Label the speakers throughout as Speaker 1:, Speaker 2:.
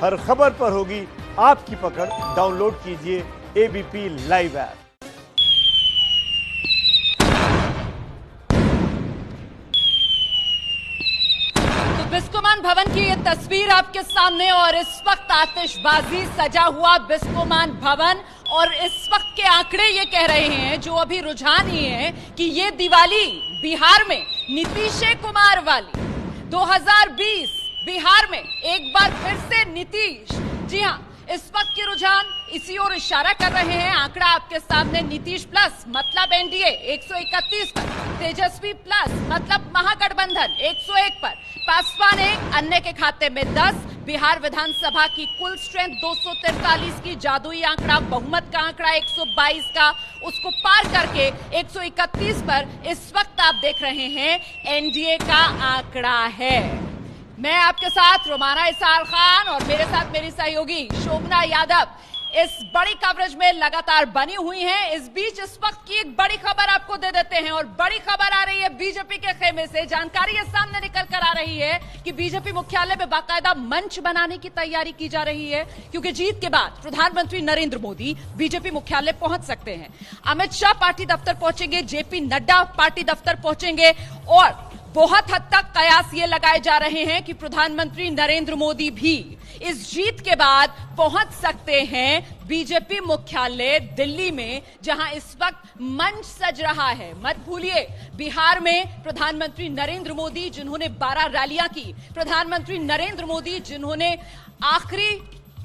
Speaker 1: हर खबर पर होगी आपकी पकड़। डाउनलोड कीजिए एबीपी लाइव ऐप।
Speaker 2: तो बिस्कोमान भवन की ये तस्वीर आपके सामने और इस वक्त आतिशबाजी सजा हुआ बिस्कोमान भवन और इस वक्त के आंकड़े ये कह रहे हैं, जो अभी रुझान ये है कि ये दिवाली बिहार में नीतीश कुमार वाली 2020 बिहार में एक बार फिर से नीतीश। जी हां, इस वक्त के रुझान इसी ओर इशारा कर रहे हैं। आंकड़ा आपके सामने, नीतीश प्लस मतलब एनडीए 131 पर, तेजस्वी प्लस मतलब महागठबंधन 101 पर, पासवान 1, अन्य के खाते में 10। बिहार विधानसभा की कुल स्ट्रेंथ 243 की जादुई आंकड़ा, बहुमत का आंकड़ा 122 का, उसको पार करके 131 पर इस वक्त आप देख रहे हैं एनडीए का आंकड़ा है। मैं आपके साथ रोमाना इसार खान और मेरे साथ मेरी सहयोगी शोभना यादव इस बड़ी कवरेज में लगातार बनी हुई हैं। इस बीच इस वक्त की एक बड़ी खबर आपको दे देते हैं और बड़ी खबर आ रही है बीजेपी के खेमे से। जानकारी ये सामने निकल कर आ रही है कि बीजेपी मुख्यालय में बाकायदा मंच बनाने की तैयारी की जा रही है, क्योंकि जीत के बाद प्रधानमंत्री नरेंद्र मोदी बीजेपी मुख्यालय पहुंच सकते हैं। अमित शाह पार्टी दफ्तर पहुंचेंगे, जेपी नड्डा पार्टी दफ्तर पहुंचेंगे और बहुत हद तक कयास ये लगाए जा रहे हैं कि प्रधानमंत्री नरेंद्र मोदी भी इस जीत के बाद पहुंच सकते हैं बीजेपी मुख्यालय दिल्ली में, जहां इस वक्त मंच सज रहा है। मत भूलिए, बिहार में प्रधानमंत्री नरेंद्र मोदी जिन्होंने 12 रैलियां की, प्रधानमंत्री नरेंद्र मोदी जिन्होंने आखिरी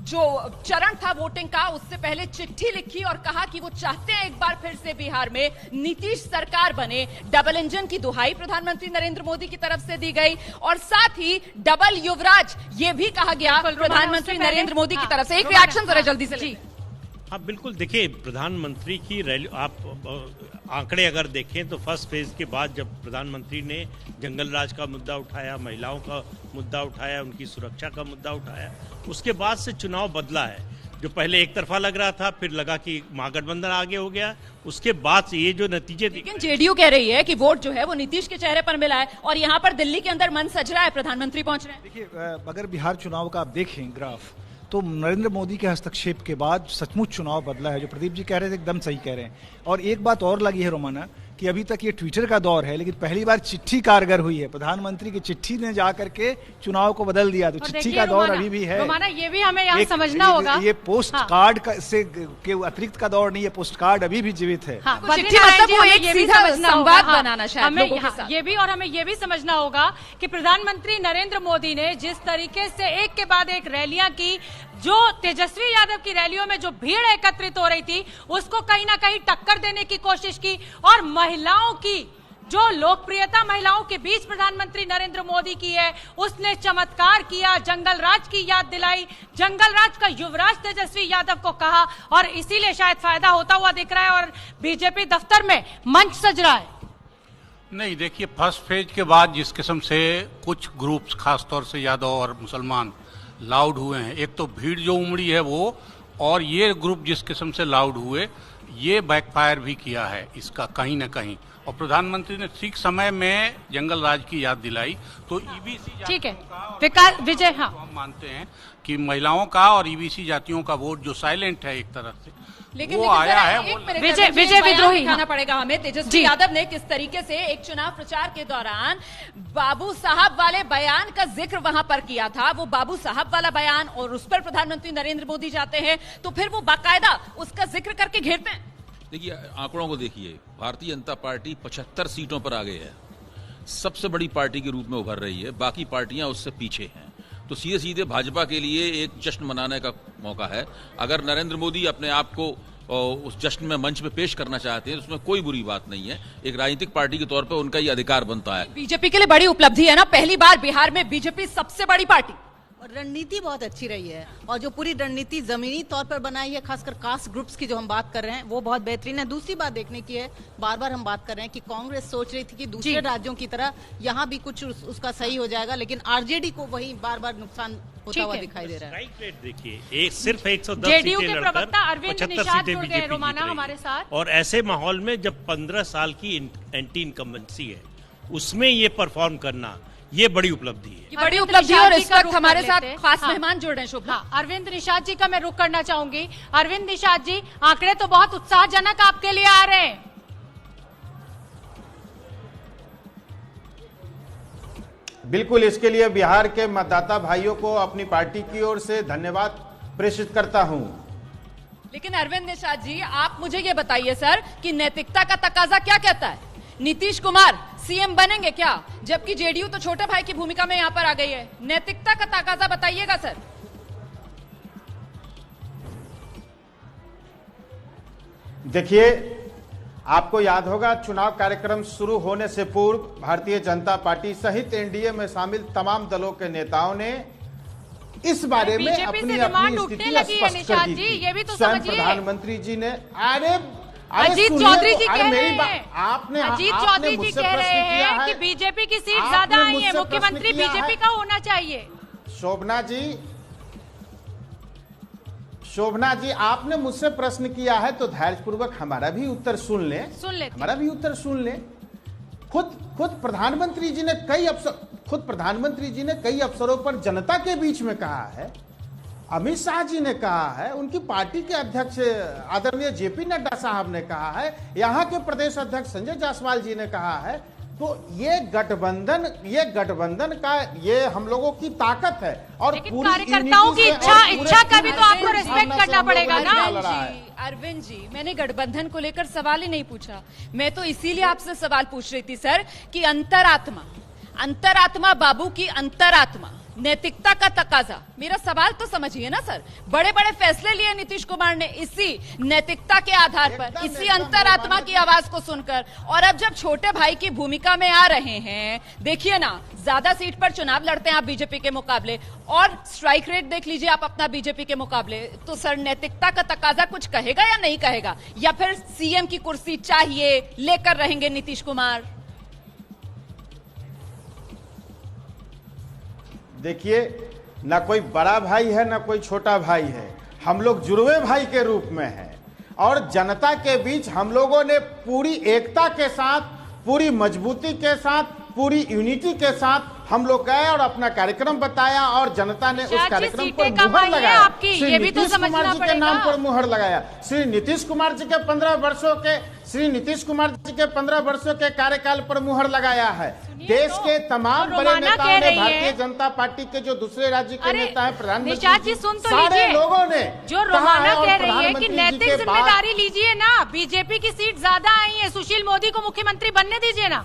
Speaker 2: जो चरण था वोटिंग का, उससे पहले चिट्ठी लिखी और कहा कि वो चाहते हैं एक बार फिर से बिहार में नीतीश सरकार बने। डबल इंजन की दुहाई प्रधानमंत्री नरेंद्र मोदी की तरफ से दी गई और साथ ही डबल युवराज ये भी कहा गया प्रधानमंत्री नरेंद्र मोदी की तरफ से। एक रिएक्शन जरा जल्दी से। जी
Speaker 3: हाँ बिल्कुल, देखिए प्रधानमंत्री की रैली, आप आंकड़े अगर देखें तो फर्स्ट फेज के बाद जब प्रधानमंत्री ने जंगल राज का मुद्दा उठाया, महिलाओं का मुद्दा उठाया, उनकी सुरक्षा का मुद्दा उठाया, उसके बाद से चुनाव बदला है। जो पहले एक तरफा लग रहा था, फिर लगा कि महागठबंधन आगे हो गया, उसके बाद से ये जो नतीजे।
Speaker 2: लेकिन जेडीयू कह रही है कि वोट जो है वो नीतीश के चेहरे पर मिला है और यहाँ पर दिल्ली के अंदर मन सज रहा है, प्रधानमंत्री पहुंच रहे हैं।
Speaker 4: देखिए, अगर बिहार चुनाव का आप देखें ग्राफ, तो नरेंद्र मोदी के हस्तक्षेप के बाद सचमुच चुनाव बदला है। जो प्रदीप जी कह रहे थे एकदम सही कह रहे हैं। और एक बात और लगी है रोमाना, कि अभी तक ये ट्विटर का दौर है, लेकिन पहली बार चिट्ठी कारगर हुई है। प्रधानमंत्री की चिट्ठी ने जाकर के चुनाव को बदल दिया। तो चिट्ठी का दौर अभी भी है।
Speaker 5: रोमाना, ये भी हमें यहाँ समझना होगा,
Speaker 4: ये पोस्ट कार्ड से के अतिरिक्त का दौर नहीं है, पोस्ट कार्ड अभी भी जीवित है।
Speaker 2: चिट्ठी मतलब वो एक सीधा संवाद बनाना शायद लोगों के साथ।
Speaker 5: ये भी, और हमें ये भी समझना होगा कि प्रधानमंत्री नरेंद्र मोदी ने जिस तरीके से एक के बाद एक रैलियां की, जो तेजस्वी यादव की रैलियों में जो भीड़ एकत्रित हो रही थी, उसको कहीं ना कहीं टक्कर देने की कोशिश की। और महिलाओं की जो लोकप्रियता महिलाओं के बीच प्रधानमंत्री नरेंद्र मोदी की है, उसने चमत्कार किया, जंगल राज की याद दिलाई, जंगल राज का युवराज तेजस्वी यादव को कहा, और इसीलिए शायद फायदा होता हुआ दिख रहा है और बीजेपी दफ्तर में मंच सज रहा है।
Speaker 6: नहीं, देखिए, फर्स्ट फेज के बाद जिस किस्म से कुछ ग्रुप्स, खासतौर से यादव और मुसलमान लाउड हुए हैं, एक तो भीड़ जो उमड़ी है वो, और ये ग्रुप जिस किस्म से लाउड हुए, ये बैकफायर भी किया है इसका कहीं ना कहीं। और प्रधानमंत्री ने ठीक समय में जंगल राज की याद दिलाई। तो ईबीसी,
Speaker 5: ठीक है विकास विजय, हाँ,
Speaker 6: हम मानते हैं कि महिलाओं का और ईबीसी जातियों का वोट जो साइलेंट है एक तरह से,
Speaker 2: लेकिन
Speaker 6: वो आया है।
Speaker 5: विजय विद्रोही
Speaker 2: दिखाना पड़ेगा हमें। तेजस्वी यादव ने किस तरीके से एक चुनाव प्रचार के दौरान बाबू साहब वाले बयान का जिक्र वहां पर किया था, वो बाबू साहब वाला बयान, और उस पर प्रधानमंत्री नरेंद्र मोदी जाते हैं तो फिर वो बाकायदा उसका जिक्र करके घेरते हैं।
Speaker 7: देखिए, आंकड़ों को देखिए, भारतीय जनता पार्टी 75 सीटों पर आगे है, सबसे बड़ी पार्टी के रूप में उभर रही है, बाकी पार्टियां उससे पीछे हैं। तो सीधे सीधे भाजपा के लिए एक जश्न मनाने का मौका है। अगर नरेंद्र मोदी अपने आप को उस जश्न में मंच पे पेश करना चाहते हैं तो उसमें कोई बुरी बात नहीं है। एक राजनीतिक पार्टी के तौर पे उनका ये अधिकार बनता है।
Speaker 2: बीजेपी के लिए बड़ी उपलब्धि है ना, पहली बार बिहार में बीजेपी सबसे बड़ी पार्टी।
Speaker 8: और रणनीति बहुत अच्छी रही है, और जो पूरी रणनीति जमीनी तौर पर बनाई है, खासकर कास्ट ग्रुप्स की जो हम बात कर रहे हैं, वो बहुत बेहतरीन है। दूसरी बात देखने की है, बार बार हम बात कर रहे हैं कि कांग्रेस सोच रही थी कि दूसरे राज्यों की तरह यहाँ भी कुछ उसका सही हो जाएगा, लेकिन आरजेडी को वही बार बार नुकसान होता हुआ दिखाई दे रहा है।
Speaker 3: स्ट्राइक रेट देखिए, सिर्फ 110
Speaker 5: जेडीयू
Speaker 3: सीटें
Speaker 5: के
Speaker 3: लड़कर
Speaker 5: प्रवक्ता अरविंद
Speaker 3: 75
Speaker 5: निषाद
Speaker 3: सीटें
Speaker 5: जुड़ गए
Speaker 3: बीजेपी
Speaker 5: रोमाना
Speaker 3: जीत रही
Speaker 5: हमारे
Speaker 3: है।
Speaker 5: साथ।
Speaker 3: और ऐसे माहौल में जब 15 साल की एंटी इनकम्बेंसी है, उसमें ये परफॉर्म करना, ये बड़ी उपलब्धि है।
Speaker 2: ये बड़ी
Speaker 5: अरविंद
Speaker 2: उपलब्धि है और
Speaker 5: निषाद
Speaker 2: इस
Speaker 5: जी का
Speaker 2: वक्त
Speaker 5: रुख
Speaker 2: हमारे
Speaker 5: कर
Speaker 2: साथ
Speaker 5: लेते हैं।
Speaker 2: खास
Speaker 5: हाँ।
Speaker 2: मेहमान जुड़ रहे हैं। शुभ
Speaker 5: हाँ, अरविंद निषाद जी का मैं रुख करना चाहूंगी। अरविंद निषाद जी, आंकड़े तो बहुत उत्साहजनक आपके लिए आ रहे हैं।
Speaker 9: बिल्कुल, इसके लिए बिहार के मतदाता भाइयों को अपनी पार्टी की ओर से धन्यवाद प्रेषित करता हूं।
Speaker 2: लेकिन अरविंद निषाद जी, आप मुझे ये बताइए सर कि नैतिकता का तकाजा क्या कहता है? नीतीश कुमार सीएम बनेंगे क्या? जबकि जेडीयू तो छोटे भाई की भूमिका में यहां पर आ गई है। नैतिकता का तकाजा बताइएगा सर।
Speaker 9: देखिए, आपको याद होगा, चुनाव कार्यक्रम शुरू होने से पूर्व भारतीय जनता पार्टी सहित एनडीए में शामिल तमाम दलों के नेताओं ने इस बारे में
Speaker 5: बीजेपी से
Speaker 9: अपनी
Speaker 5: डिमांड
Speaker 9: अपनी
Speaker 5: उठने
Speaker 9: स्थिति
Speaker 5: लगी है
Speaker 9: स्पष्ट कर
Speaker 5: निषाद
Speaker 9: दी
Speaker 5: जी,
Speaker 9: थी।
Speaker 5: ये भी तो
Speaker 9: स्वयं
Speaker 5: समझिए।
Speaker 9: प्रधानमंत्री जी ने
Speaker 5: अजीत
Speaker 9: सुनिए
Speaker 5: चौधरी
Speaker 9: तो,
Speaker 5: जी
Speaker 9: अरे
Speaker 5: कह
Speaker 9: मेरी
Speaker 5: रहे
Speaker 9: बात-
Speaker 5: हैं,
Speaker 9: आपने
Speaker 5: अजीत
Speaker 9: आपने
Speaker 5: चौधरी जी
Speaker 9: मुझसे
Speaker 5: कह
Speaker 9: प्रश्न
Speaker 5: रहे
Speaker 9: किया
Speaker 5: हैं
Speaker 9: है,
Speaker 5: कि बीजेपी की सीट
Speaker 9: आपने
Speaker 5: ज्यादा आई है,
Speaker 9: मुझसे
Speaker 5: मुख्यमंत्री
Speaker 9: प्रश्न किया
Speaker 5: बीजेपी
Speaker 9: है।
Speaker 5: का होना चाहिए।
Speaker 9: शोभना जी, आपने मुझसे प्रश्न किया है तो धैर्यपूर्वक हमारा भी उत्तर सुन लें। हमारा भी उत्तर सुन लें। खुद प्रधानमंत्री जी ने कई अवसरों पर जनता के बीच में कहा है, अमित शाह जी ने कहा है, उनकी पार्टी के अध्यक्ष आदरणीय जेपी नड्डा साहब ने कहा है, यहाँ के प्रदेश अध्यक्ष संजय जायसवाल जी ने कहा है। तो ये गठबंधन का ये हम लोगों की ताकत है और
Speaker 5: लेकिन
Speaker 9: पूरी
Speaker 5: कार्यकर्ताओं की इच्छा का भी तो आपको रिस्पेक्ट करना पड़ेगा ना।
Speaker 2: अरविंद जी, मैंने गठबंधन को लेकर सवाल ही नहीं पूछा। मैं तो इसीलिए आपसे सवाल पूछ रही थी सर कि अंतरात्मा बाबू की अंतरात्मा, नैतिकता का तकाजा। मेरा सवाल तो समझिए ना सर। बड़े बड़े फैसले लिए नीतीश कुमार ने इसी नैतिकता के आधार पर, इसी अंतरात्मा की आवाज को सुनकर। और अब जब छोटे भाई की भूमिका में आ रहे हैं, देखिए ना, ज्यादा सीट पर चुनाव लड़ते हैं आप बीजेपी के मुकाबले, और स्ट्राइक रेट देख लीजिए आप अपना बीजेपी के मुकाबले। तो सर, नैतिकता का तकाजा कुछ कहेगा या नहीं कहेगा, या फिर सीएम की कुर्सी चाहिए लेकर रहेंगे नीतीश कुमार?
Speaker 9: देखिए, ना कोई बड़ा भाई है ना कोई छोटा भाई है, हम लोग जुड़वे भाई के रूप में हैं और जनता के बीच हम लोगों ने पूरी एकता के साथ, पूरी मजबूती के साथ, पूरी यूनिटी के साथ हम लोग गए और अपना कार्यक्रम बताया और जनता ने उस कार्यक्रम पर मुहर लगाया। श्री नीतीश कुमार जी के नाम पर मुहर लगाया। श्री नीतीश कुमार जी के 15 वर्षों के कार्यकाल पर मुहर लगाया है। देश के तमाम बड़े नेताओं ने, भारतीय जनता पार्टी के जो दूसरे राज्य के नेता हैं, प्रधानमंत्री, सारे लोगों ने
Speaker 5: जो रोमाना कह रही है कि नैतिक जिम्मेदारी लीजिए ना, बीजेपी की सीट ज्यादा आई है, सुशील मोदी को मुख्यमंत्री बनने दीजिए ना।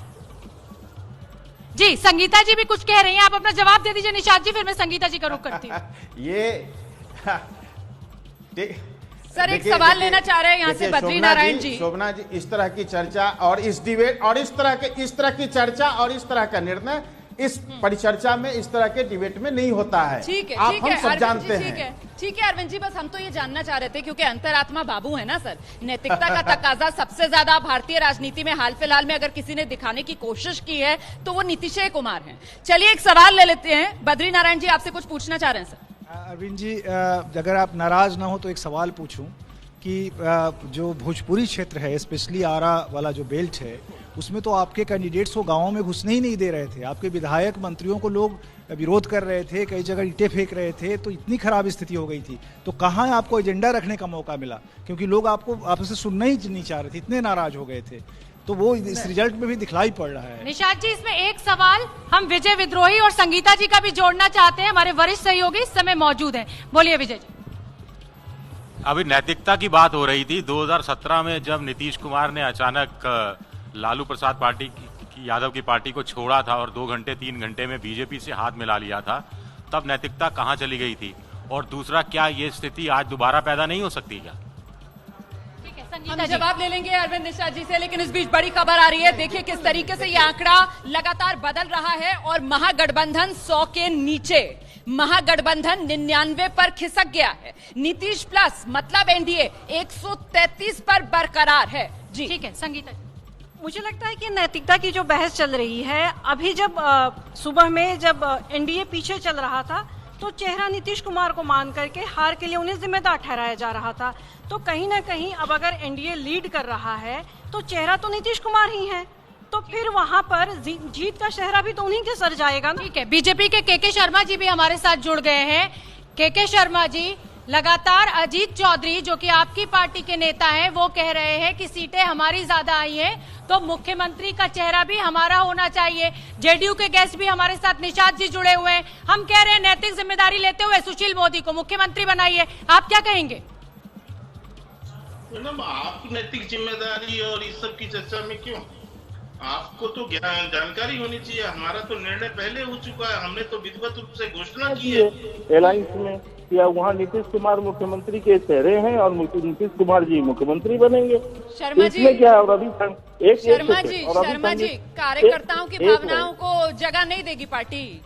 Speaker 5: जी, संगीता जी भी कुछ कह रही हैं, आप अपना जवाब दे दीजिए निषाद जी, फिर मैं संगीता जी का रुख करती हूँ।
Speaker 2: सर, एक सवाल लेना चाह रहे हैं यहाँ से बद्री नारायण जी।
Speaker 9: शोभना जी, इस तरह की चर्चा और इस डिबेट और इस तरह की चर्चा और इस तरह का निर्णय इस परिचर्चा में, इस तरह के डिबेट में नहीं होता है।
Speaker 2: ठीक है,
Speaker 9: आप
Speaker 2: ठीक
Speaker 9: हम
Speaker 2: है,
Speaker 9: सब जानते हैं।
Speaker 2: ठीक है अरविंद जी, बस हम तो ये जानना चाह रहे थे क्योंकि अंतरात्मा बाबू है ना सर। नैतिकता का तकाजा सबसे ज्यादा भारतीय राजनीति में हाल फिलहाल में अगर किसी ने दिखाने की कोशिश की है तो वो नीतीश कुमार हैं। चलिए एक सवाल ले लेते हैं। बद्री नारायण जी, आपसे कुछ पूछना चाह रहे हैं सर।
Speaker 4: अरविंद जी, अगर आप नाराज ना हो तो एक सवाल पूछूं कि जो भोजपुरी क्षेत्र है, स्पेशली आरा वाला जो बेल्ट है, उसमें तो आपके कैंडिडेट्स को गांवों में घुसने ही नहीं दे रहे थे। आपके विधायक मंत्रियों को लोग विरोध कर रहे थे, कई जगह ईंटें फेंक रहे थे, तो इतनी खराब स्थिति हो गई थी। तो कहाँ आपको एजेंडा रखने का मौका मिला? क्योंकि लोग आपसे सुनना ही नहीं चाह रहे थे, इतने नाराज हो गए थे। तो वो इस रिजल्ट में भी दिखलाई पड़ रहा है।
Speaker 5: निषाद जी, इसमें एक सवाल हम विजय विद्रोही और संगीता जी का भी जोड़ना चाहते हैं। हमारे वरिष्ठ सहयोगी इस समय मौजूद हैं। बोलिए विजय जी।
Speaker 10: अभी नैतिकता की बात हो रही थी। 2017 में जब नीतीश कुमार ने अचानक लालू प्रसाद पार्टी की यादव की पार्टी को छोड़ा था और 2 घंटे 3 घंटे में बीजेपी से हाथ मिला लिया था, तब नैतिकता कहां चली गई थी? और दूसरा, क्या ये स्थिति आज दोबारा पैदा नहीं हो सकती क्या?
Speaker 2: हम जवाब ले लेंगे अरविंद निषाद जी से, लेकिन इस बीच बड़ी खबर आ रही है। देखिए किस तरीके से ये आंकड़ा लगातार बदल रहा है और महागठबंधन 100 के नीचे, महागठबंधन 99 पर खिसक गया है। नीतीश प्लस मतलब एनडीए 133 पर बरकरार है। जी
Speaker 5: ठीक है संगीता जी।
Speaker 11: मुझे लगता है कि नैतिकता की जो बहस चल रही है, अभी जब सुबह में जब एनडीए पीछे चल रहा था तो चेहरा नीतीश कुमार को मान करके हार के लिए उन्हें जिम्मेदार ठहराया जा रहा था। तो कहीं ना कहीं अब अगर एनडीए लीड कर रहा है तो चेहरा तो नीतीश कुमार ही है। तो फिर वहां पर जीत का शहरा भी तो उन्हीं के सर जाएगा ना।
Speaker 5: ठीक है, बीजेपी के शर्मा जी भी हमारे साथ जुड़ गए हैं। के शर्मा जी, लगातार अजीत चौधरी जो कि आपकी पार्टी के नेता हैं, वो कह रहे हैं कि सीटें हमारी ज्यादा आई हैं तो मुख्यमंत्री का चेहरा भी हमारा होना चाहिए। जेडीयू के गेस्ट भी हमारे साथ निषाद जी जुड़े हुए हैं। हम कह रहे हैं नैतिक जिम्मेदारी लेते हुए सुशील मोदी को मुख्यमंत्री बनाइए। आप क्या कहेंगे?
Speaker 12: मैडम, आप नैतिक जिम्मेदारी और इस सब की चर्चा में क्यों? आपको तो जानकारी होनी चाहिए। हमारा तो निर्णय पहले हो चुका है, हमने तो विधिवत रूप से घोषणा की है
Speaker 13: अलायंस में या वहाँ नीतीश कुमार मुख्यमंत्री के चेहरे हैं और नीतीश कुमार जी मुख्यमंत्री बनेंगे।
Speaker 2: शर्मा जी,
Speaker 13: इसमें क्या? और अभी
Speaker 2: शर्मा जी, कार्यकर्ताओं की भावनाओं को जगह नहीं देगी पार्टी।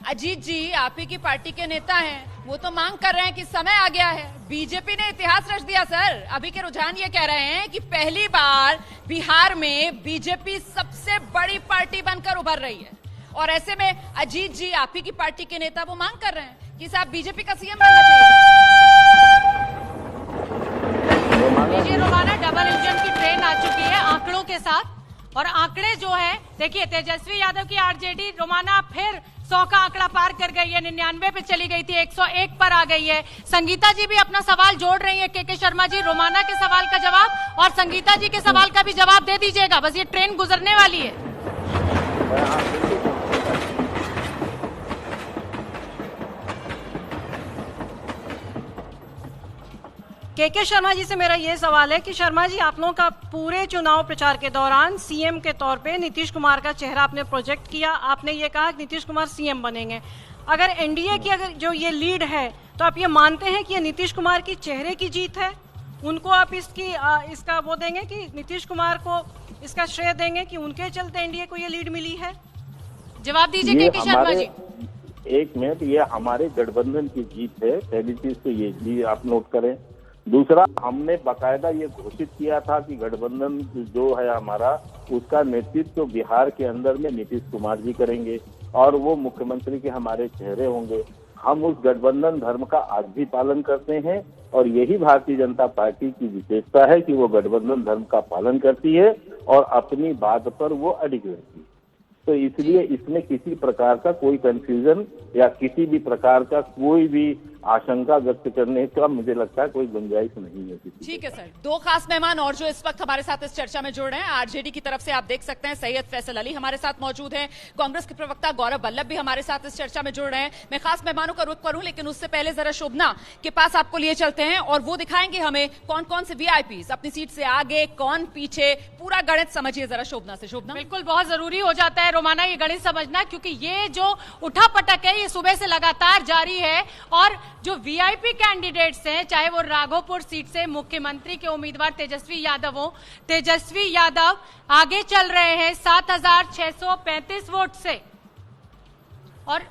Speaker 2: अजीत जी आप ही की पार्टी के नेता हैं, वो तो मांग कर रहे हैं कि समय आ गया है। बीजेपी ने इतिहास रच दिया सर। अभी के रुझान ये कह रहे हैं कि पहली बार बिहार में बीजेपी सबसे बड़ी पार्टी बनकर उभर रही है, और ऐसे में अजीत जी आप ही की पार्टी के नेता वो मांग कर रहे हैं कि साहब बीजेपी का सीएम बनना चाहिए।
Speaker 5: रोमाना डबल इंजन की ट्रेन आ चुकी है आंकड़ों के साथ, और आंकड़े जो है देखिए, तेजस्वी यादव की आरजेडी रोमाना फिर 100 का आंकड़ा पार कर गई है, 99 पे चली गई थी, 101 पर आ गई है। संगीता जी भी अपना सवाल जोड़ रही है। के शर्मा जी, रोमाना के सवाल का जवाब और संगीता जी के सवाल का भी जवाब दे दीजिएगा, बस ये ट्रेन गुजरने वाली है।
Speaker 11: के शर्मा जी से मेरा ये सवाल है कि शर्मा जी, आप लोगों का पूरे चुनाव प्रचार के दौरान सीएम के तौर पे नीतीश कुमार का चेहरा आपने प्रोजेक्ट किया। आपने ये कहा कि नीतीश कुमार सीएम बनेंगे। अगर एनडीए की अगर जो ये लीड है, तो आप ये मानते हैं कि ये नीतीश कुमार की चेहरे की जीत है? उनको आप इसका वो देंगे कि नीतीश कुमार को इसका श्रेय देंगे कि उनके चलते एनडीए को ये लीड मिली है?
Speaker 5: जवाब दीजिए के शर्मा जी।
Speaker 13: एक मिनट, ये हमारे गठबंधन की जीत है, पहली चीज तो ये भी आप नोट करें। दूसरा, हमने बाकायदा ये घोषित किया था कि गठबंधन जो है हमारा, उसका नेतृत्व बिहार के अंदर में नीतीश कुमार जी करेंगे और वो मुख्यमंत्री के हमारे चेहरे होंगे। हम उस गठबंधन धर्म का आज भी पालन करते हैं और यही भारतीय जनता पार्टी की विशेषता है कि वो गठबंधन धर्म का पालन करती है और अपनी बात पर वो अडिग रहती है। तो इसलिए इसमें किसी प्रकार का कोई कंफ्यूजन या किसी भी प्रकार का कोई भी आशंका व्यक्त करने का मुझे लगता है कोई गुंजाइश नहीं है।
Speaker 2: ठीक है सर, दो खास मेहमान और जो इस वक्त हमारे साथ इस चर्चा में जुड़ रहे हैं, आरजेडी की तरफ से आप देख सकते हैं सैयद फैसल अली हमारे साथ मौजूद हैं, कांग्रेस के प्रवक्ता गौरव वल्लभ भी हमारे साथ इस चर्चा में जुड़ रहे हैं। मैं खास मेहमानों का रुख करूं, लेकिन उससे पहले जरा शोभना के पास आपको लिए चलते हैं और वो दिखाएंगे हमें कौन कौन से वीआईपीज अपनी सीट से आगे, कौन पीछे, पूरा गणित समझिए जरा शोभना से। शोभना,
Speaker 5: बिल्कुल बहुत जरूरी हो जाता है रोमाना ये गणित समझना, क्योंकि ये जो उठापटक है ये सुबह से लगातार जारी है और जो वीआईपी कैंडिडेट्स हैं, चाहे वो राघोपुर सीट से मुख्यमंत्री के उम्मीदवार तेजस्वी यादव हो, तेजस्वी यादव आगे चल रहे हैं 7,635 वोट से। और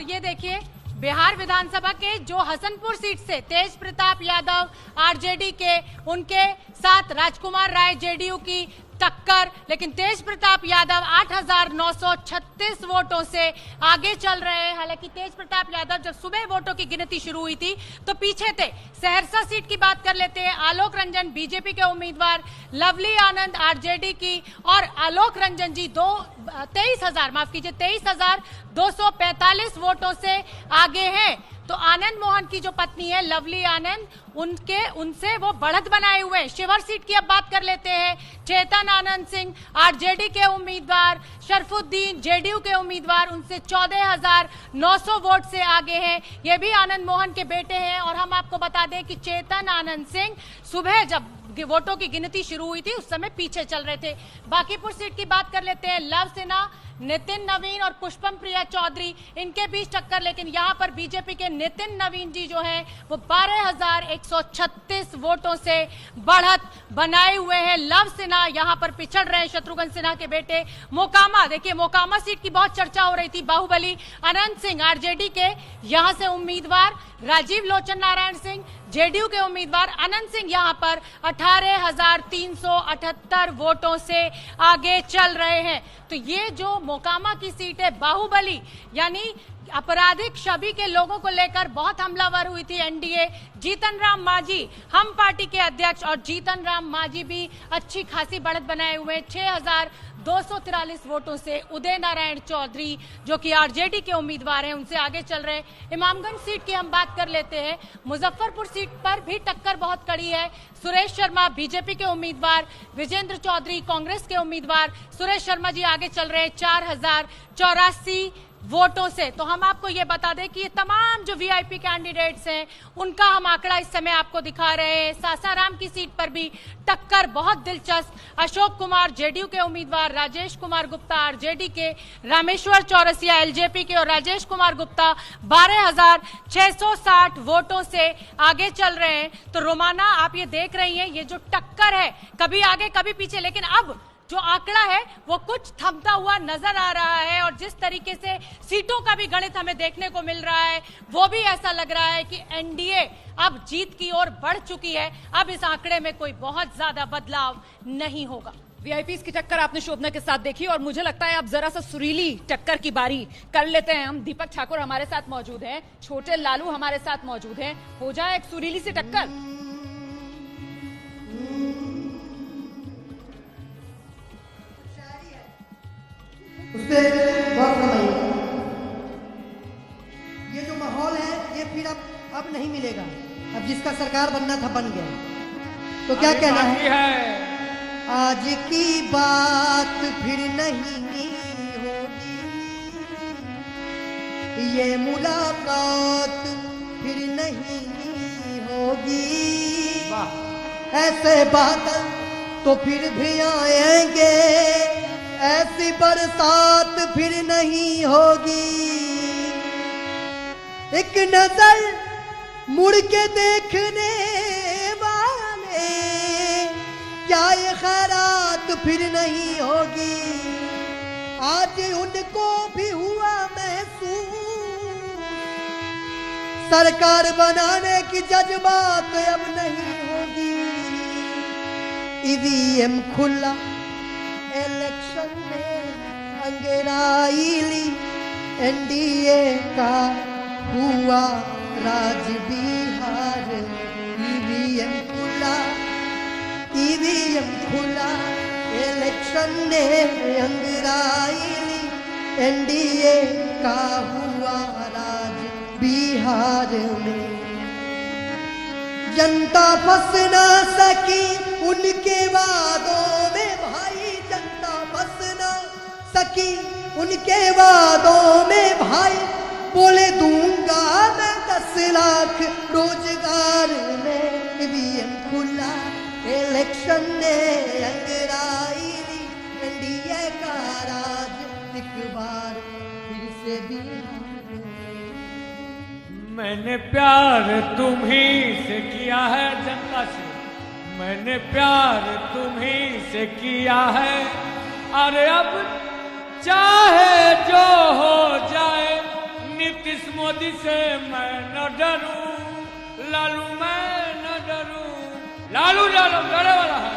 Speaker 5: ये देखिए बिहार विधानसभा के जो हसनपुर सीट से तेज प्रताप यादव आरजेडी के, उनके साथ राजकुमार राय जेडीयू की टक्कर, लेकिन तेज प्रताप यादव 8,936 वोटों से आगे चल रहे हैं। हालांकि तेज प्रताप यादव जब सुबह वोटों की गिनती शुरू हुई थी तो पीछे थे। सहरसा सीट की बात कर लेते हैं, आलोक रंजन बीजेपी के उम्मीदवार, लवली आनंद आरजेडी की, और आलोक रंजन जी 23,245 वोटों से आगे हैं। तो आनंद मोहन की जो पत्नी है लवली आनंद, उनसे वो बढ़त बनाए हुए हैं। शिवर सीट की अब बात कर लेते हैं, चेतन आनंद सिंह आरजेडी के उम्मीदवार, शरफुद्दीन जेडीयू के उम्मीदवार, उनसे 14,900 वोट से आगे हैं। ये भी आनंद मोहन के बेटे हैं। और हम आपको बता दें कि चेतन आनंद सिंह सुबह जब वोटों की गिनती शुरू हुई थी उस समय पीछे चल रहे थे। बांकीपुर सीट की बात कर लेते हैं, लव सिन्हा, नितिन नवीन और पुष्पम प्रिया चौधरी, इनके बीच टक्कर, लेकिन यहां पर बीजेपी के नितिन नवीन जी जो हैं वो 12,136 वोटों से बढ़त बनाए हुए हैं। लव सिन्हा यहां पर पिछड़ रहे हैं, शत्रुघ्न सिन्हा के बेटे। मोकामा, देखिए मोकामा सीट की बहुत चर्चा हो रही थी, बाहुबली अनंत सिंह आरजेडी के यहां से उम्मीदवार, राजीव लोचन नारायण सिंह जेडीयू के उम्मीदवार, अनंत सिंह यहां पर 18,378 वोटों से आगे चल रहे हैं। तो ये जो मोकामा की सीट है बाहुबली, यानी आपराधिक छवि के लोगों को लेकर बहुत हमलावर हुई थी एनडीए। जीतन राम मांझी हम पार्टी के अध्यक्ष और जीतन राम मांझी भी अच्छी खासी बढ़त बनाए हुए 6,243 वोटों से उदय नारायण चौधरी जो कि आरजेडी के उम्मीदवार हैं उनसे आगे चल रहे। इमामगंज सीट की हम बात कर लेते हैं। मुजफ्फरपुर सीट पर भी टक्कर बहुत कड़ी है। सुरेश शर्मा बीजेपी के उम्मीदवार, विजेंद्र चौधरी कांग्रेस के उम्मीदवार। सुरेश शर्मा जी आगे चल रहे 4,084 वोटों से। तो हम आपको ये बता दें कि ये तमाम जो वीआईपी कैंडिडेट्स हैं उनका हम आंकड़ा इस समय आपको दिखा रहे हैं। सासाराम की सीट पर भी टक्कर बहुत दिलचस्प। अशोक कुमार जेडीयू के उम्मीदवार, राजेश कुमार गुप्ता आरजेडी के, रामेश्वर चौरसिया एलजेपी के और राजेश कुमार गुप्ता 12,660 वोटों से आगे चल रहे हैं। तो रोमाना आप ये देख रही हैं, ये जो टक्कर है कभी आगे कभी पीछे, लेकिन अब जो आंकड़ा है वो कुछ थमता हुआ नजर आ रहा है और जिस तरीके से सीटों का भी गणित हमें देखने को मिल रहा है वो भी ऐसा लग रहा है कि एनडीए अब जीत की ओर बढ़ चुकी है। अब इस आंकड़े में कोई बहुत ज्यादा बदलाव नहीं होगा।
Speaker 2: वीआईपीज़ की टक्कर आपने शोभना के साथ देखी और मुझे लगता है अब जरा सा सुरीली टक्कर की बारी कर लेते हैं। हम दीपक ठाकुर हमारे साथ मौजूद हैं, छोटे लालू हमारे साथ मौजूद हैं। हो जाए एक सुरीली सी टक्कर।
Speaker 14: उसपे बहुत रमाइए। ये जो माहौल है ये फिर अब नहीं मिलेगा। अब जिसका सरकार बनना था बन गया। तो क्या कहना है? आज की बात फिर नहीं होगी, ये मुलाकात फिर नहीं होगी। ऐसे बादल तो फिर भी आएंगे, ऐसी बरसात फिर नहीं होगी। एक नजर मुड़ के देखने वाले, क्या ये खैरात फिर नहीं होगी। आज उनको भी हुआ महसूस, सरकार बनाने की जज्बात अब नहीं होगी। ईवीएम खुला इलेक्शन में अंगेराइली, एनडीए का हुआ राज बिहार। ईवीएम खुला इलेक्शन में अंगेराइली, एनडीए का हुआ राज बिहार में। जनता फंस ना सकी उनके वादों में भाई, जनता फंस ना सकी उनके वादों में भाई। बोले दूंगा मैं 10 लाख रोजगार में। ईवीएम खुला इलेक्शन ने अंगराइली, एनडीए का राज एक बार फिर से बिहार।
Speaker 15: मैंने प्यार तुम्हीं से किया है जनता से, मैंने प्यार तुम्हीं से किया है। अरे अब चाहे जो हो जाए, नीतीश मोदी से मैं न डरूं, लालू मैं न डरूं। लालू डरे वाला है।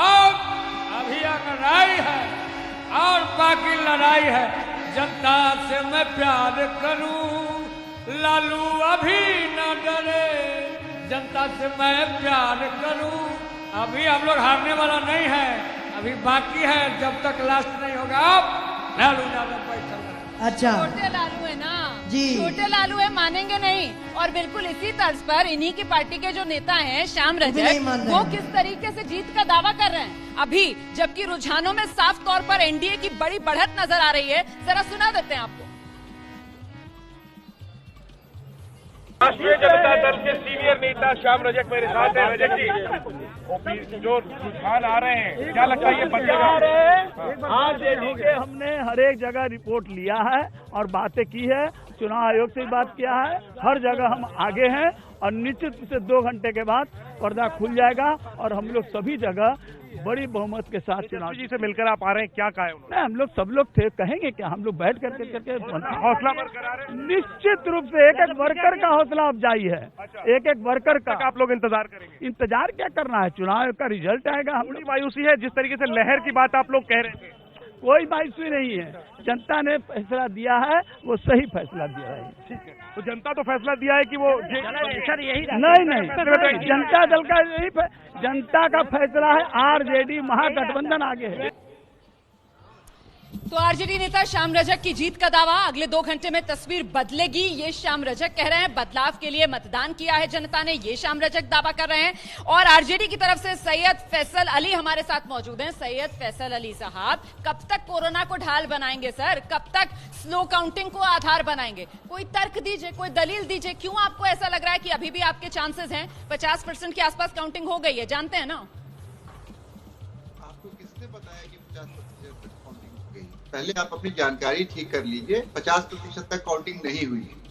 Speaker 15: अब अभी लड़ाई है और बाकी लड़ाई है। जनता से मैं प्यार करूं, लालू अभी न डरे। जनता से मैं प्यार करूं। अभी हम लोग हारने वाला नहीं है, अभी बाकी है। जब तक लास्ट नहीं होगा अब लालू यादव बैठल रहे।
Speaker 14: अच्छा,
Speaker 2: छोटे लालू है ना
Speaker 14: जी,
Speaker 2: छोटे लालू है, मानेंगे नहीं। और बिल्कुल इसी तर्ज पर इन्हीं की पार्टी के जो नेता हैं श्याम रजक, वो किस तरीके से जीत का दावा कर रहे हैं अभी, जबकि रुझानों में साफ तौर पर एनडीए की बड़ी बढ़त नजर आ रही है। जरा सुना देते हैं आपको।
Speaker 16: राष्ट्रीय जनता दल के सीनियर नेता श्याम रजक मेरे साथ है। रजक जी, जो रुझान आ रहे हैं, क्या लगता है ये बदलेगा?
Speaker 17: आज देखिए, हमने हर एक जगह रिपोर्ट लिया है और बातें की है, चुनाव आयोग से बात किया है। हर जगह हम आगे हैं और निश्चित रूप से 2 घंटे के बाद पर्दा खुल जाएगा और हम लोग सभी जगह बड़ी बहुमत के साथ चुनाव
Speaker 16: जी से मिलकर आप आ रहे हैं, क्या कहा उन्होंने?
Speaker 17: हम लोग सब लोग थे, कहेंगे क्या, हम लोग बैठ करके
Speaker 16: हौसला बरकरार है।
Speaker 17: निश्चित रूप से एक एक वर्कर का हौसला अफजाई है। एक एक वर्कर का
Speaker 16: आप लोग इंतजार करेंगे?
Speaker 17: इंतजार क्या करना है, चुनाव का रिजल्ट आएगा।
Speaker 16: थोड़ी मायूसी है जिस तरीके से लहर की बात आप लोग कह रहे थे।
Speaker 17: कोई मायूसी नहीं है। जनता ने फैसला दिया है, वो सही फैसला दिया है।
Speaker 16: ठीक है, तो जनता तो फैसला दिया है कि वो
Speaker 17: सर यही नहीं, जनता दल का यही जनता का फैसला है। आरजेडी महागठबंधन आगे है।
Speaker 2: तो आरजेडी नेता श्याम रजक की जीत का दावा, अगले 2 घंटे में तस्वीर बदलेगी, ये श्याम रजक कह रहे हैं। बदलाव के लिए मतदान किया है जनता ने, ये श्याम रजक दावा कर रहे हैं। और आरजेडी की तरफ से सैयद फैसल अली हमारे साथ मौजूद हैं। सैयद फैसल अली साहब, कब तक कोरोना को ढाल बनाएंगे सर? कब तक स्लो काउंटिंग को आधार बनाएंगे? कोई तर्क दीजिए, कोई दलील दीजिए, क्यों आपको ऐसा लग रहा है कि अभी भी आपके चांसेस हैं? 50% के आसपास काउंटिंग हो गई है, जानते हैं ना?
Speaker 18: आपको किसने बताया कि 50% काउंटिंग हो गई? पहले आप अपनी जानकारी ठीक कर लीजिए। 50% तक काउंटिंग नहीं हुई है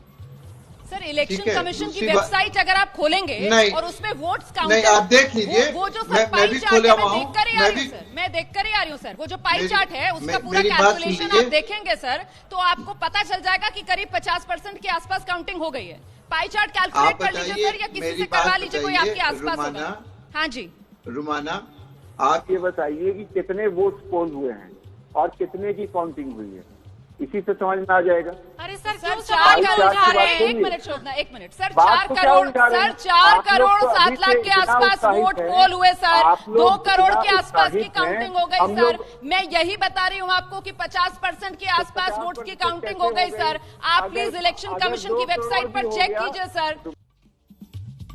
Speaker 2: सर। इलेक्शन कमीशन की वेबसाइट अगर आप खोलेंगे और उसमें वोट्स काउंट
Speaker 18: नहीं, आप देख लीजिए।
Speaker 2: वो जो सर पाई चार्ट है, मैं देख कर ही आ रही हूँ सर, मैं देख कर ही आ रही हूँ सर। वो जो पाई चार्ट है उसका पूरा कैलकुलेशन आप देखेंगे सर, तो आपको पता चल जाएगा कि करीब 50% के आसपास काउंटिंग हो गई है। पाई चार्ट कैलकुलेट कर लीजिए सर, या किसी से करवा लीजिए, कोई आपके आसपास होगा। हाँ जी
Speaker 13: रुमाना, आप ये बताइए कि कितने वोट पोल हुए हैं और कितने की काउंटिंग हुई है, इसी से समझ में आ जाएगा।
Speaker 2: अरे सर 4 करोड़ उठा रहे हैं, 1 मिनट छोड़ना, 1 minute sir. 4 crore sir, 4 crore 7 lakh के आसपास वोट पोल हुए सर। 2 करोड़ के आसपास की काउंटिंग हो गई सर। मैं यही बता रही हूँ आपको कि 50% के आसपास वोट की काउंटिंग हो गई सर। आप प्लीज इलेक्शन कमीशन की वेबसाइट पर चेक कीजिए सर।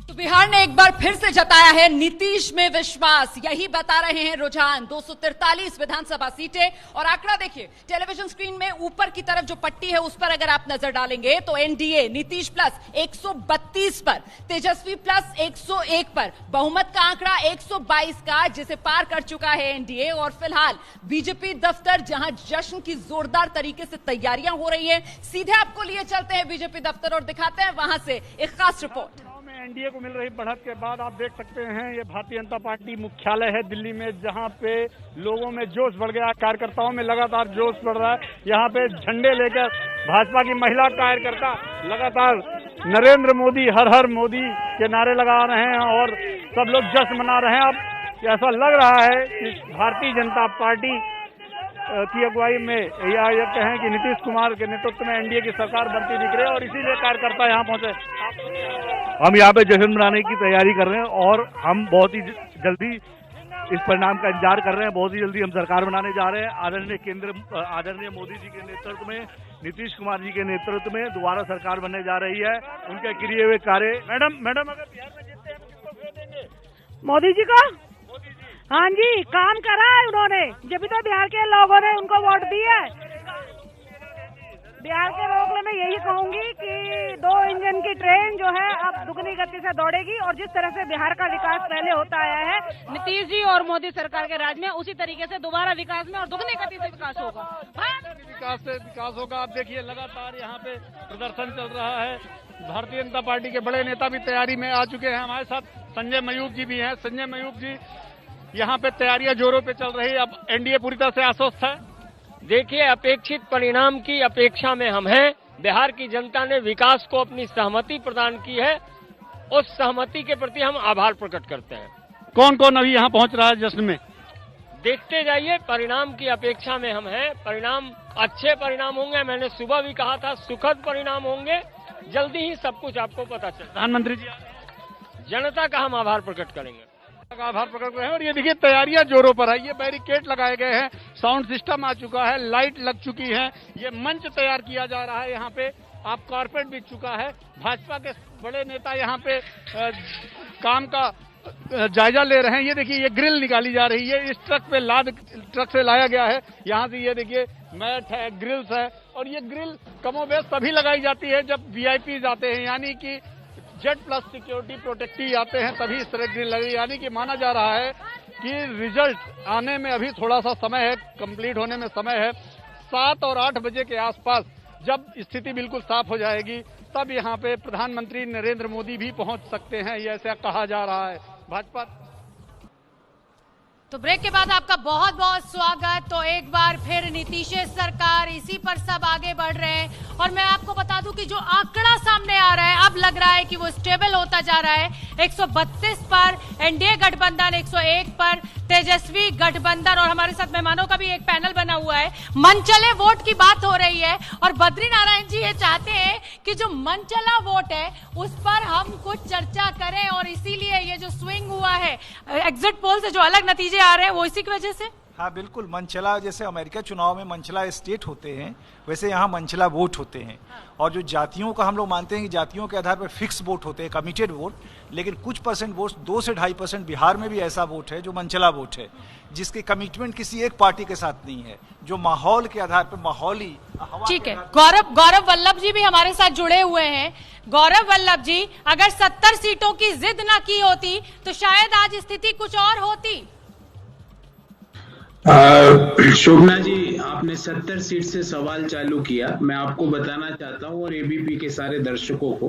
Speaker 2: तो बिहार ने एक बार फिर से जताया है नीतीश में विश्वास, यही बता रहे हैं रुझान। 243 विधानसभा सीटें और आंकड़ा देखिए टेलीविजन स्क्रीन में ऊपर की तरफ जो पट्टी है उस पर अगर आप नजर डालेंगे तो एनडीए नीतीश प्लस 132 पर, तेजस्वी प्लस 101 पर, बहुमत का आंकड़ा 122 का जिसे पार कर चुका है एनडीए। और फिलहाल बीजेपी दफ्तर जहां जश्न की जोरदार तरीके से तैयारियां हो रही है, सीधे आपको लिए चलते हैं बीजेपी दफ्तर और दिखाते हैं वहां से एक खास रिपोर्ट।
Speaker 17: एनडीए को मिल रही बढ़त के बाद आप देख सकते हैं ये भारतीय जनता पार्टी मुख्यालय है दिल्ली में, जहां पे लोगों में जोश बढ़ गया, कार्यकर्ताओं में लगातार जोश बढ़ रहा है। यहाँ पे झंडे लेकर भाजपा की महिला कार्यकर्ता लगातार नरेंद्र मोदी हर हर मोदी के नारे लगा रहे हैं और सब लोग जश्न मना रहे हैं। अब ऐसा लग रहा है कि भारतीय जनता पार्टी की अगुवाई में या ये कहें कि नीतीश कुमार के नेतृत्व में एनडीए की सरकार बनती दिख रही है और इसीलिए कार्यकर्ता यहाँ पहुंचे।
Speaker 19: हम यहाँ पे जश्न मनाने की तैयारी कर रहे हैं और हम बहुत ही जल्दी इस परिणाम का इंतजार कर रहे हैं। बहुत ही जल्दी हम सरकार बनाने जा रहे हैं। आदरणीय मोदी जी के नेतृत्व में, नीतीश कुमार जी के नेतृत्व में दोबारा सरकार बनने जा रही है। उनके किए हुए कार्य। मैडम अगर बिहार में जीतते हैं तो किसको वोट देंगे?
Speaker 20: मोदी जी को। हाँ जी, काम करा है उन्होंने, जब भी तो बिहार के लोगों ने उनको वोट दिया है। बिहार के लोगों में मैं यही कहूंगी कि 2 इंजन की ट्रेन जो है अब दुगनी गति से दौड़ेगी और जिस तरह से बिहार का विकास पहले होता आया है नीतीश जी और मोदी सरकार के राज में, उसी तरीके से दोबारा विकास में और दुगनी गति से विकास होगा।
Speaker 17: विकास होगा। आप देखिए लगातार यहाँ पे प्रदर्शन चल रहा है। भारतीय जनता पार्टी के बड़े नेता भी तैयारी में आ चुके हैं। हमारे साथ संजय मयूख जी भी हैं। संजय मयूख जी, यहाँ पे तैयारियां जोरों पे चल रही है। अब एनडीए पूरी तरह से आश्वस्त है।
Speaker 21: देखिए, अपेक्षित परिणाम की अपेक्षा में हम हैं। बिहार की जनता ने विकास को अपनी सहमति प्रदान की है, उस सहमति के प्रति हम आभार प्रकट करते हैं।
Speaker 17: कौन कौन अभी यहाँ पहुँच रहा है जश्न में?
Speaker 21: देखते जाइए, परिणाम की अपेक्षा में हम हैं। परिणाम अच्छे परिणाम होंगे, मैंने सुबह भी कहा था सुखद परिणाम होंगे। जल्दी ही सब कुछ आपको पता चले।
Speaker 17: प्रधानमंत्री जी,
Speaker 21: जनता का हम आभार प्रकट करेंगे।
Speaker 17: आभार प्रकट रहे हैं। और ये देखिए तैयारियां जोरों पर है। ये बैरिकेड लगाए गए हैं, साउंड सिस्टम आ चुका है, लाइट लग चुकी है, ये मंच तैयार किया जा रहा है। यहाँ पे आप कारपेट बिछ चुका है। भाजपा के बड़े नेता यहाँ पे काम का जायजा ले रहे हैं। ये देखिए, ये ग्रिल निकाली जा रही है, इस ट्रक से लाया गया है। यहाँ से ये देखिए मैट है, ग्रिल्स है और ये ग्रिल कमोबेश तभी लगाई जाती है जब वीआईपी आते हैं, यानी कि जेड प्लस सिक्योरिटी प्रोटेक्टिव आते हैं, तभी इस तरह ग्रिल लगी। यानी कि माना जा रहा है कि रिजल्ट आने में अभी थोड़ा सा समय है, कंप्लीट होने में समय है। 7 और 8 बजे के आसपास जब स्थिति बिल्कुल साफ हो जाएगी तब यहाँ पे प्रधानमंत्री नरेंद्र मोदी भी पहुंच सकते हैं, ये ऐसा कहा जा रहा है। भाजपा
Speaker 5: तो ब्रेक के बाद आपका बहुत बहुत स्वागत। तो एक बार फिर नीतीश सरकार, इसी पर सब आगे बढ़ रहे हैं और मैं आपको बता दूं कि जो आंकड़ा सामने आ रहा है अब लग रहा है कि वो स्टेबल होता जा रहा है। 132 पर, एनडीए गठबंधन 101 पर, तेजस्वी गठबंधन, और हमारे साथ मेहमानों का भी एक पैनल बना हुआ है। मनचले वोट की बात हो रही है और बद्री नारायण जी ये चाहते हैं कि जो मनचला वोट है उस पर हम कुछ चर्चा करें, और इसीलिए ये जो स्विंग हुआ है एग्जिट पोल से जो अलग नतीजे आ रहे हैं वो इसी की वजह से।
Speaker 4: हाँ बिल्कुल, मनचला, जैसे अमेरिका चुनाव में मनचला स्टेट होते हैं वैसे यहाँ मनचला वोट होते हैं। और जो जातियों का हम लोग मानते हैं कि जातियों के आधार पर फिक्स वोट होते हैं, कमिटेड वोट, लेकिन कुछ परसेंट वोट, 2 से 2.5% बिहार में भी ऐसा वोट है जो मनचला वोट है, जिसकी कमिटमेंट किसी एक पार्टी के साथ नहीं है, जो माहौल के आधार पर माहौली।
Speaker 5: ठीक है, गौरव वल्लभ जी भी हमारे साथ जुड़े हुए हैं। गौरव वल्लभ जी, अगर 70 सीटों की जिद ना की होती तो शायद आज स्थिति कुछ और होती।
Speaker 1: शोभना जी, आपने 70 सीट से सवाल चालू किया। मैं आपको बताना चाहता हूं और एबीपी के सारे दर्शकों को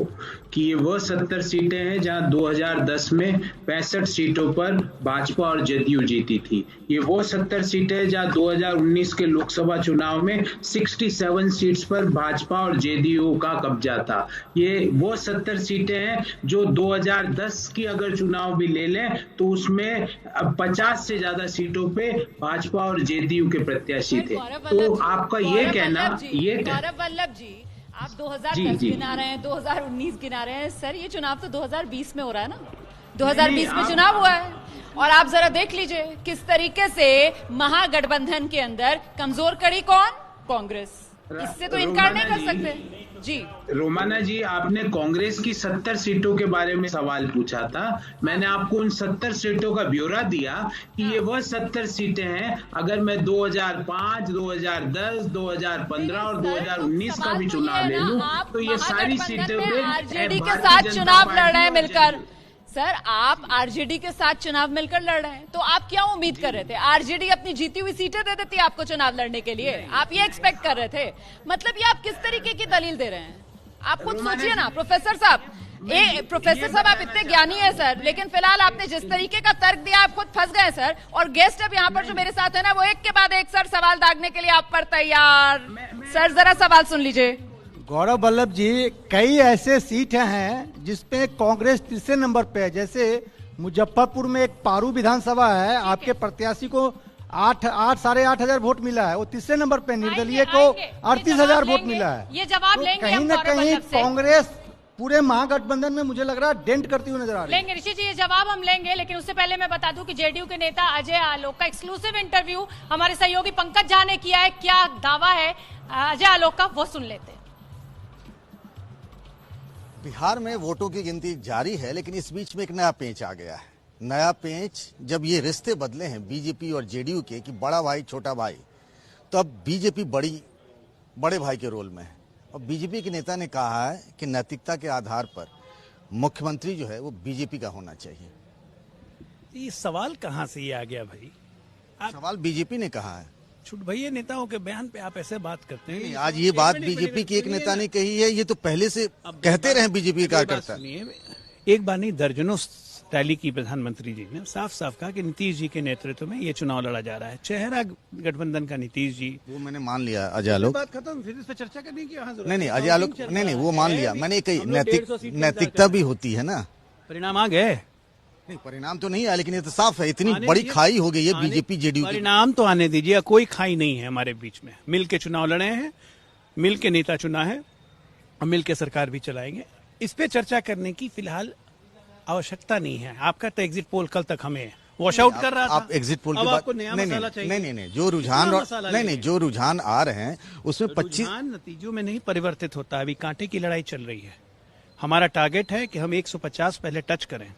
Speaker 1: कि ये वह 70 सीटें हैं जहां 2010 में 65 सीटों पर भाजपा और जदयू जीती थी। ये वो 70 सीटें हैं जहां 2019 के लोकसभा चुनाव में 67 सीट्स पर भाजपा और जदयू का कब्जा था। ये वो 70 सीटें हैं जो 2010 की अगर चुनाव भी ले लें तो उसमें 50 से ज्यादा सीटों पे भाजपा और जेडीयू के प्रत्याशी थे। तो आपका ये कहना,
Speaker 2: गौरव वल्लभ जी, आप 2010 गिना रहे हैं, 2019 गिना रहे हैं, सर ये चुनाव तो 2020 में हो रहा है ना, 2020 में चुनाव हुआ है। और आप जरा देख लीजिए किस तरीके से महागठबंधन के अंदर कमजोर कड़ी कौन? कांग्रेस। इससे तो इनकार नहीं कर सकते जी।
Speaker 1: रोमाना जी, आपने कांग्रेस की 70 सीटों के बारे में सवाल पूछा था। मैंने आपको उन 70 सीटों का ब्यौरा दिया कि ये वह 70 सीटें हैं। अगर मैं 2005, 2010, 2015 और 2019 का भी चुनाव ले लूं तो ये सारी सीटें
Speaker 2: आरजेडी के साथ चुनाव लड़ रहे हैं मिलकर। सर, आप आरजेडी के साथ चुनाव मिलकर लड़ रहे हैं, तो आप क्या उम्मीद कर रहे थे? आरजेडी अपनी जीती हुई सीटें दे देती आपको चुनाव लड़ने के लिए? आप ये एक्सपेक्ट कर रहे थे? मतलब ये आप किस तरीके की दलील दे रहे हैं? आप खुद सोचिए ना प्रोफेसर साहब। प्रोफेसर साहब, आप इतने ज्ञानी है सर, लेकिन फिलहाल आपने जिस तरीके का तर्क दिया आप खुद फंस गए सर। और गेस्ट अब यहाँ पर जो मेरे साथ है ना, वो एक के बाद एक सर सवाल दागने के लिए आप पर तैयार। सर जरा सवाल सुन लीजिए।
Speaker 22: गौरव वल्लभ जी, कई ऐसे सीट हैं जिसपे कांग्रेस तीसरे नंबर पे है। जैसे मुजफ्फरपुर में एक पारू विधानसभा है, आपके प्रत्याशी को 8,500 वोट मिला है, वो तीसरे नंबर पे। निर्दलीय को 38,000 वोट मिला है।
Speaker 5: ये जवाब
Speaker 22: तो
Speaker 5: लेंगे
Speaker 22: कहीं न कहीं कांग्रेस पूरे महागठबंधन में मुझे लग रहा है डेंट करती हुई नजर आ रही है।
Speaker 5: लेंगे ऋषि जी, ये जवाब हम लेंगे, लेकिन उससे पहले मैं बता दूं कि जेडीयू के नेता अजय आलोक का एक्सक्लूसिव इंटरव्यू हमारे सहयोगी पंकज झा ने किया है। क्या दावा है अजय आलोक का, वो सुन लेते हैं।
Speaker 23: बिहार में वोटों की गिनती जारी है, लेकिन इस बीच में एक नया पेंच आ गया है। नया पेंच, जब ये रिश्ते बदले हैं बीजेपी और जेडीयू के कि बड़ा भाई छोटा भाई, तो अब बीजेपी बड़े भाई के रोल में है। और बीजेपी के नेता ने कहा है कि नैतिकता के आधार पर मुख्यमंत्री जो है वो बीजेपी का होना चाहिए।
Speaker 24: ये सवाल कहाँ से ये आ गया भाई?
Speaker 23: सवाल बीजेपी ने कहा है।
Speaker 24: छुट भैया, नेताओं के बयान पे आप ऐसे बात करते हैं।
Speaker 23: आज ये बात बीजेपी की एक नेता ने कही है, ये तो पहले से कहते रहे बीजेपी कार्यकर्ता।
Speaker 24: एक बार नहीं, दर्जनों रैली की प्रधानमंत्री जी ने साफ साफ कहा कि नीतीश जी के नेतृत्व में ये चुनाव लड़ा जा रहा है। चेहरा गठबंधन का नीतीश जी,
Speaker 23: वो मैंने मान लिया। अजय आलोक,
Speaker 24: बात खत्म, फिर इस पर चर्चा करने की
Speaker 23: नहीं, अजय आलोक नहीं, वो मान लिया मैंने। कही नैतिकता भी होती है ना।
Speaker 24: परिणाम आ गए?
Speaker 23: नहीं, परिणाम तो नहीं आया, लेकिन ये तो साफ है इतनी बड़ी खाई हो गई है बीजेपी जेडीयू।
Speaker 24: परिणाम तो आने दीजिए, कोई खाई नहीं है हमारे बीच में। मिल के चुनाव लड़े हैं, मिल के नेता चुना है और मिल के सरकार भी चलाएंगे। इस पे चर्चा करने की फिलहाल आवश्यकता नहीं है। आपका तो एग्जिट पोल कल तक हमें वॉश आउट कर रहा था।
Speaker 23: आप एग्जिट पोल की बात नहीं, जो रुझान जो रुझान आ रहे हैं उसमें 25
Speaker 24: नतीजों में नहीं परिवर्तित होता। अभी कांटे की लड़ाई चल रही है। हमारा टारगेट है कि हम 150 पहले टच करें,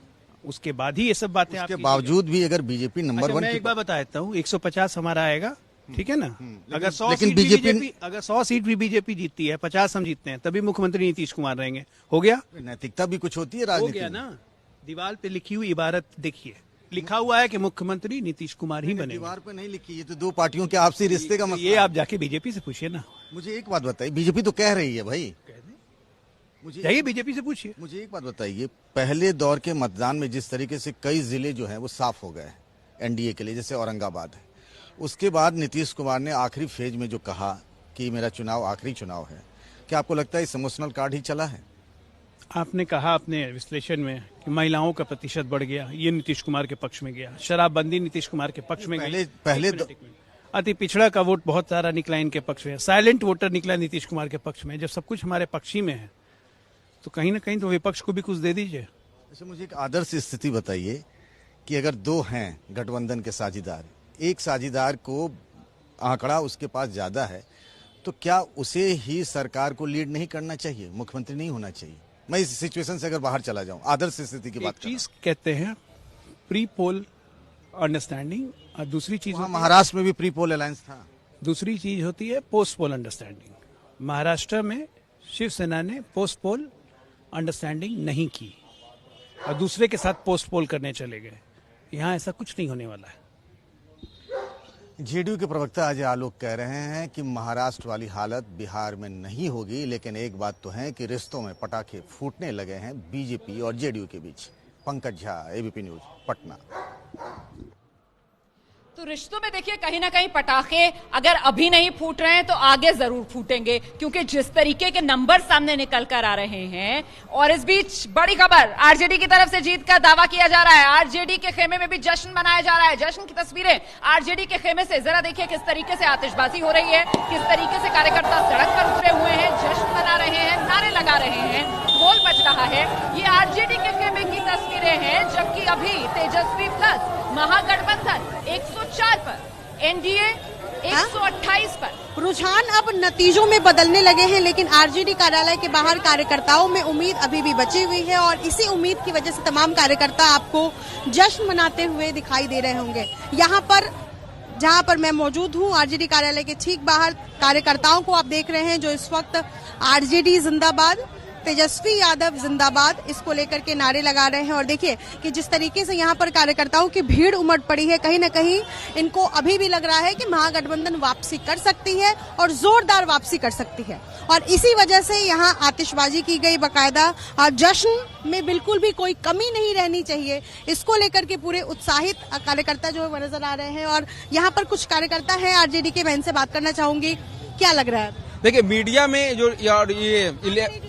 Speaker 24: उसके बाद ही ये सब बातें।
Speaker 23: उसके बावजूद भी अगर बीजेपी नंबर 1,
Speaker 24: मैं एक बार बता देता हूँ, 150 हमारा आएगा, ठीक है ना। अगर 100 सीट भी बीजेपी जीतती है, 50 हम जीतते हैं, तभी मुख्यमंत्री नीतीश कुमार रहेंगे। हो गया?
Speaker 23: नैतिकता भी कुछ होती है राजनीति में।
Speaker 24: ना, दीवार पे लिखी हुई इबारत देखिए, लिखा हुआ है कि मुख्यमंत्री नीतीश कुमार ही बने।
Speaker 23: दीवार पे नहीं लिखी, ये तो दो पार्टियों के आपसी रिश्ते का मसला।
Speaker 24: ये आप जाके बीजेपी से पूछिए ना।
Speaker 23: मुझे एक बात बताइए, बीजेपी तो कह रही है भाई,
Speaker 24: जाइए बीजेपी से पूछिए।
Speaker 23: मुझे एक बात बताइए, पहले दौर के मतदान में जिस तरीके से कई जिले जो हैं वो साफ हो गए एनडीए के लिए, जैसे औरंगाबाद है, उसके बाद नीतीश कुमार ने आखिरी फेज में जो कहा कि मेरा चुनाव आखिरी चुनाव है, क्या आपको लगता है इस इमोशनल कार्ड ही चला है?
Speaker 24: आपने कहा अपने विश्लेषण में कि महिलाओं का प्रतिशत बढ़ गया, ये नीतीश कुमार के पक्ष में गया। शराबबंदी नीतीश कुमार के पक्ष में
Speaker 23: पहले
Speaker 24: अति पिछड़ा का वोट बहुत सारा निकला इनके पक्ष में, साइलेंट वोटर निकला नीतीश कुमार के पक्ष में। जब सब कुछ हमारे पक्ष ही में है तो कहीं ना कहीं तो विपक्ष को भी कुछ दे दीजिए।
Speaker 23: अच्छा, मुझे एक आदर्श स्थिति बताइए कि अगर दो हैं गठबंधन के साझीदार, एक साझीदार को आंकड़ा उसके पास ज्यादा है, तो क्या उसे ही सरकार को लीड नहीं करना चाहिए, मुख्यमंत्री नहीं होना चाहिए? मैं इस सिचुएशन से अगर बाहर चला जाऊं, आदर्श स्थिति की बात
Speaker 24: चीज कहते हैं प्री पोल अंडरस्टैंडिंग, और दूसरी चीज
Speaker 23: महाराष्ट्र में भी प्री पोल अलायंस था।
Speaker 24: दूसरी चीज होती है पोस्ट पोल अंडरस्टैंडिंग। महाराष्ट्र में शिवसेना ने पोस्ट पोल अंडरस्टैंडिंग नहीं की और दूसरे के साथ पोस्ट पोल करने चले गए। यहाँ ऐसा कुछ नहीं होने वाला है।
Speaker 23: जेडीयू के प्रवक्ता अजय आलोक कह रहे हैं कि महाराष्ट्र वाली हालत बिहार में नहीं होगी, लेकिन एक बात तो है कि रिश्तों में पटाखे फूटने लगे हैं बीजेपी और जेडीयू के बीच। Pankaj Jha, ABP News, Patna.
Speaker 2: तो रिश्तों में देखिए कहीं ना कहीं पटाखे अगर अभी नहीं फूट रहे हैं तो आगे जरूर फूटेंगे, क्योंकि जिस तरीके के नंबर सामने निकल कर आ रहे हैं। और इस बीच बड़ी खबर, आरजेडी की तरफ से जीत का दावा किया जा रहा है। आरजेडी के खेमे में भी जश्न मनाया जा रहा है। जश्न की तस्वीरें आरजेडी के खेमे से जरा देखिए किस तरीके से आतिशबाजी हो रही है, किस तरीके से कार्यकर्ता सड़क पर उतरे हुए हैं, जश्न मना रहे हैं, नारे लगा रहे हैं, बोल बज रहा है। ये आरजेडी के खेमे की तस्वीरें हैं, जबकि अभी तेजस्वी प्लस महागठबंधन 104 पर, एनडीए 128 पर।
Speaker 3: रुझान अब नतीजों में बदलने लगे हैं, लेकिन आरजेडी कार्यालय के बाहर कार्यकर्ताओं में उम्मीद अभी भी बची हुई है और इसी उम्मीद की वजह से तमाम कार्यकर्ता आपको जश्न मनाते हुए दिखाई दे रहे होंगे। यहाँ पर जहाँ पर मैं मौजूद हूँ, आरजेडी कार्यालय के ठीक बाहर कार्यकर्ताओं को आप देख रहे हैं जो इस वक्त आरजेडी जिंदाबाद, तेजस्वी यादव जिंदाबाद इसको लेकर के नारे लगा रहे हैं। और देखिए कि जिस तरीके से यहाँ पर कार्यकर्ताओं की भीड़ उमड़ पड़ी है, कहीं ना कहीं इनको अभी भी लग रहा है कि महागठबंधन वापसी कर सकती है और जोरदार वापसी कर सकती है। और इसी वजह से यहाँ आतिशबाजी की गई बाकायदा, और जश्न में बिल्कुल भी कोई कमी नहीं रहनी चाहिए, इसको लेकर के पूरे उत्साहित कार्यकर्ता जो है वो नजर आ रहे हैं। और यहाँ पर कुछ कार्यकर्ता है आरजेडी के, मैं इनसे बात करना चाहूंगी, क्या लग रहा है?
Speaker 6: देखिए मीडिया में जो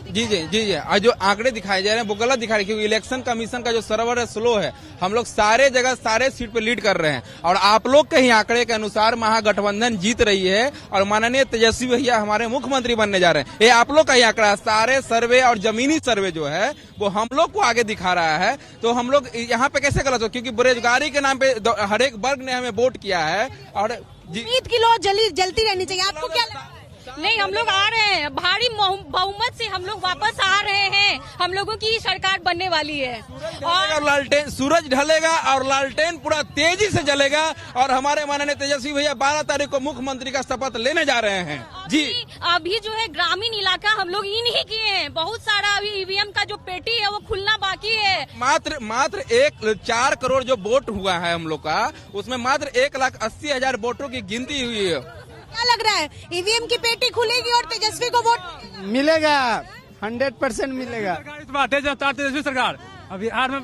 Speaker 6: जी जो आंकड़े दिखाए जा रहे हैं वो गलत दिखा रहे हैं, क्योंकि इलेक्शन कमीशन का जो सर्वर है स्लो है। हम लोग सारे जगह सारे सीट पे लीड कर रहे हैं और आप लोग के ही आंकड़े के अनुसार महागठबंधन जीत रही है और माननीय तेजस्वी भैया हमारे मुख्यमंत्री बनने जा रहे हैं। ये आप लोग का ही आंकड़ा है। सारे सर्वे और जमीनी सर्वे जो है वो हम लोग को आगे दिखा रहा है। तो हम लोग यहाँ पे कैसे गलत हो, क्योंकि बेरोजगारी के नाम पे हर एक वर्ग ने हमें वोट किया है। और
Speaker 3: उम्मीद की लो जलती रहनी चाहिए। आपको क्या लगता है?
Speaker 7: नहीं, हम लोग आ रहे हैं, भारी बहुमत से हम लोग वापस आ रहे हैं। हम लोगों की सरकार बनने वाली है
Speaker 6: और लालटेन सूरज ढलेगा और लालटेन पूरा तेजी से जलेगा। और हमारे माननीय तेजस्वी भैया 12 तारीख को मुख्यमंत्री का शपथ लेने जा रहे हैं। जी
Speaker 7: अभी जो है ग्रामीण इलाका हम लोग इन ही किए हैं। बहुत सारा अभी ईवीएम का जो पेटी है वो खुलना बाकी है।
Speaker 6: मात्र 4 करोड़ जो वोट हुआ है हम लोग का, उसमें मात्र 1,80,000 वोटों की गिनती हुई है।
Speaker 3: क्या लग रहा है, ईवीएम की पेटी खुलेगी और तेजस्वी को वोट
Speaker 8: मिलेगा? 100% मिलेगा।
Speaker 6: तेजस्वी सरकार अभी बिहार में।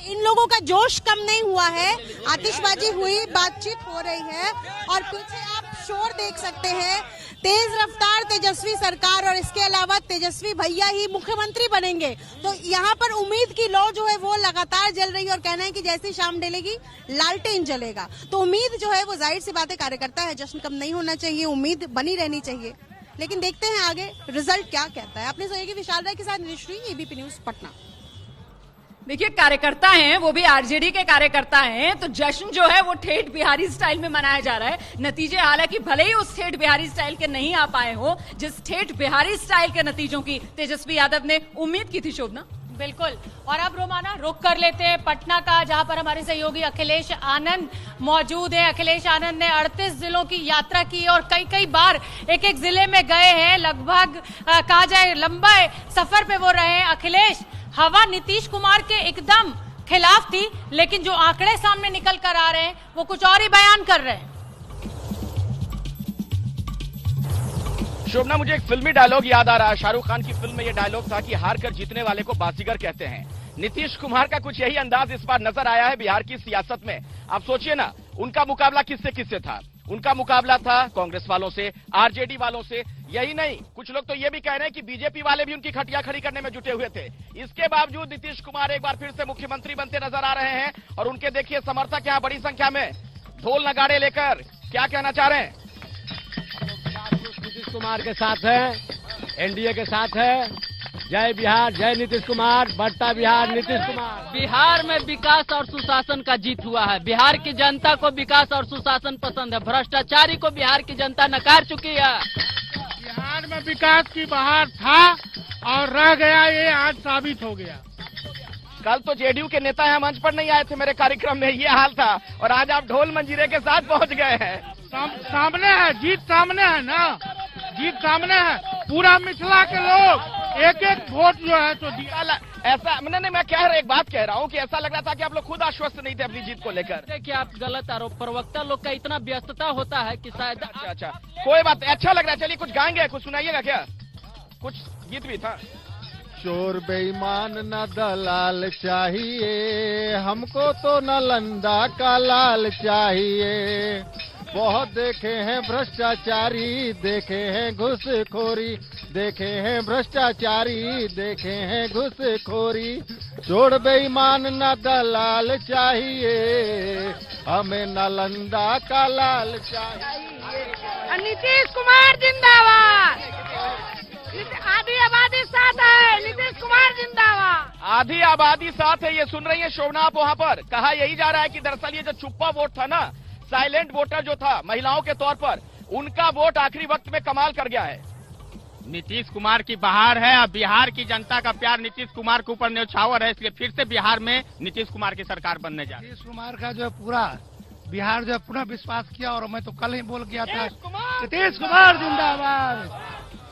Speaker 3: इन लोगों का जोश कम नहीं हुआ है, आतिशबाजी हुई, बातचीत हो रही है और पीछे आप शोर देख सकते हैं। तेज रफ्तार तेजस्वी सरकार और इसके अलावा तेजस्वी भैया ही मुख्यमंत्री बनेंगे। तो यहाँ पर उम्मीद की लौ जो है वो लगातार जल रही है और कहना है कि जैसी शाम ढलेगी लालटेन जलेगा। तो उम्मीद जो है वो जाहिर सी बात है कार्यकर्ता है, जश्न कम नहीं होना चाहिए, उम्मीद बनी रहनी चाहिए। लेकिन देखते हैं आगे रिजल्ट क्या कहता है। अपने सहयोगी विशाल राय के साथ निश्री, एबीपी न्यूज, पटना।
Speaker 2: देखिए कार्यकर्ता हैं, वो भी आरजेडी के कार्यकर्ता हैं, तो जश्न जो है वो ठेठ बिहारी स्टाइल में मनाया जा रहा है। नतीजे हालांकि भले ही उस ठेठ बिहारी स्टाइल के नहीं आ पाए हो जिस ठेठ बिहारी स्टाइल के नतीजों की तेजस्वी यादव ने उम्मीद की थी। शोभना,
Speaker 5: बिल्कुल। और अब रोमाना रुक कर लेते हैं पटना का, जहां पर हमारे सहयोगी अखिलेश आनंद मौजूद है। अखिलेश आनंद ने 38 जिलों की यात्रा की और कई बार एक जिले में गए हैं। लगभग कहा जाए लंबा सफर पे वो रहे हैं। अखिलेश, हवा नीतीश कुमार के एकदम खिलाफ थी, लेकिन जो आंकड़े सामने निकल कर आ रहे हैं वो कुछ और ही बयान कर रहे हैं।
Speaker 25: शोभना, मुझे एक फिल्मी डायलॉग याद आ रहा है। शाहरुख खान की फिल्म में यह डायलॉग था कि हार कर जीतने वाले को बाजीगर कहते हैं। नीतीश कुमार का कुछ यही अंदाज इस बार नजर आया है बिहार की सियासत में। आप सोचिए ना, उनका मुकाबला किससे था। उनका मुकाबला था कांग्रेस वालों से, आरजेडी वालों से। यही नहीं, कुछ लोग तो ये भी कह रहे हैं कि बीजेपी वाले भी उनकी खटिया खड़ी करने में जुटे हुए थे। इसके बावजूद नीतीश कुमार एक बार फिर से मुख्यमंत्री बनते नजर आ रहे हैं और उनके देखिए समर्थक यहाँ बड़ी संख्या में ढोल नगाड़े लेकर क्या कहना चाह रहे हैं।
Speaker 21: नीतीश कुमार के साथ है, एनडीए के साथ है। जय बिहार, जय नीतीश कुमार, बढ़ता बिहार नीतीश कुमार।
Speaker 9: बिहार में विकास और सुशासन का जीत हुआ है। बिहार की जनता को विकास और सुशासन पसंद है। भ्रष्टाचारी को बिहार की जनता नकार चुकी है।
Speaker 10: बिहार में विकास की बहार था और रह गया, ये आज साबित हो गया।
Speaker 25: कल तो जेडीयू के नेता यहाँ मंच पर नहीं आए थे मेरे कार्यक्रम में, ये हाल था, और आज आप ढोल मंजीरे के साथ पहुँच गए हैं।
Speaker 10: सामने है, जीत सामने है ना, जीत सामने है। पूरा मिथिला के लोग एक एक वोट जो है तो दिया।
Speaker 25: ऐसा नहीं, मैं एक बात कह रहा हूँ कि ऐसा लग रहा था कि आप लोग खुद आश्वस्त नहीं थे अपनी जीत को लेकर।
Speaker 9: देखिए, आप गलत आरोप, प्रवक्ता लोग का इतना व्यस्तता होता है कि शायद।
Speaker 25: अच्छा, कोई बात, अच्छा लग रहा है। चलिए कुछ गाएंगे, कुछ सुनाइएगा क्या? कुछ गीत भी था।
Speaker 11: चोर बेईमान न दलाल चाहिए, हमको तो नालंदा का लाल चाहिए। बहुत देखे हैं भ्रष्टाचारी, देखे हैं घुसखोरी, देखे हैं भ्रष्टाचारी, देखे हैं घुसखोरी। चोर बेईमान न दलाल चाहिए, हमें नालंदा का लाल चाहिए।
Speaker 20: नीतीश कुमार जिंदाबाद। आधी आबादी साथ है, नीतीश कुमार जिंदाबाद।
Speaker 25: आधी आबादी साथ है, ये सुन रही है शोभना आप वहाँ पर। कहा यही जा रहा है कि दरअसल ये जो छुपा वोट था ना, साइलेंट वोटर जो था महिलाओं के तौर पर, उनका वोट आखिरी वक्त में कमाल कर गया है।
Speaker 9: नीतीश कुमार की बहार है और बिहार की जनता का प्यार नीतीश कुमार के ऊपर न्यौछावर है, इसलिए फिर से बिहार में नीतीश कुमार की सरकार बनने जा रही है।
Speaker 10: नीतीश कुमार का जो पूरा बिहार जो पुनः विश्वास किया, और मैं तो कल ही बोल गया था, नीतीश कुमार जिंदाबाद।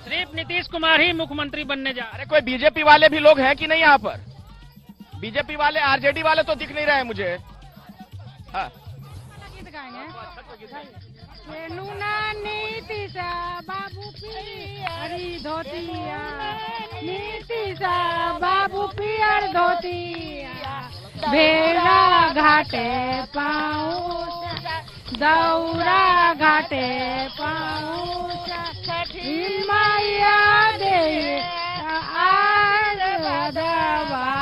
Speaker 9: सिर्फ नीतीश कुमार ही मुख्यमंत्री बनने जा रहे।
Speaker 25: अरे कोई बीजेपी वाले भी लोग हैं कि नहीं यहाँ पर? बीजेपी वाले, आरजेडी वाले तो दिख नहीं रहे मुझे। हाँ,
Speaker 20: नीतीश बाबू पियर धोतिया, नीतीश बाबू पियर धोतिया, भेड़ा घाटे पाऊँ, दौरा घाटे पाऊँ, माया दे आज दवा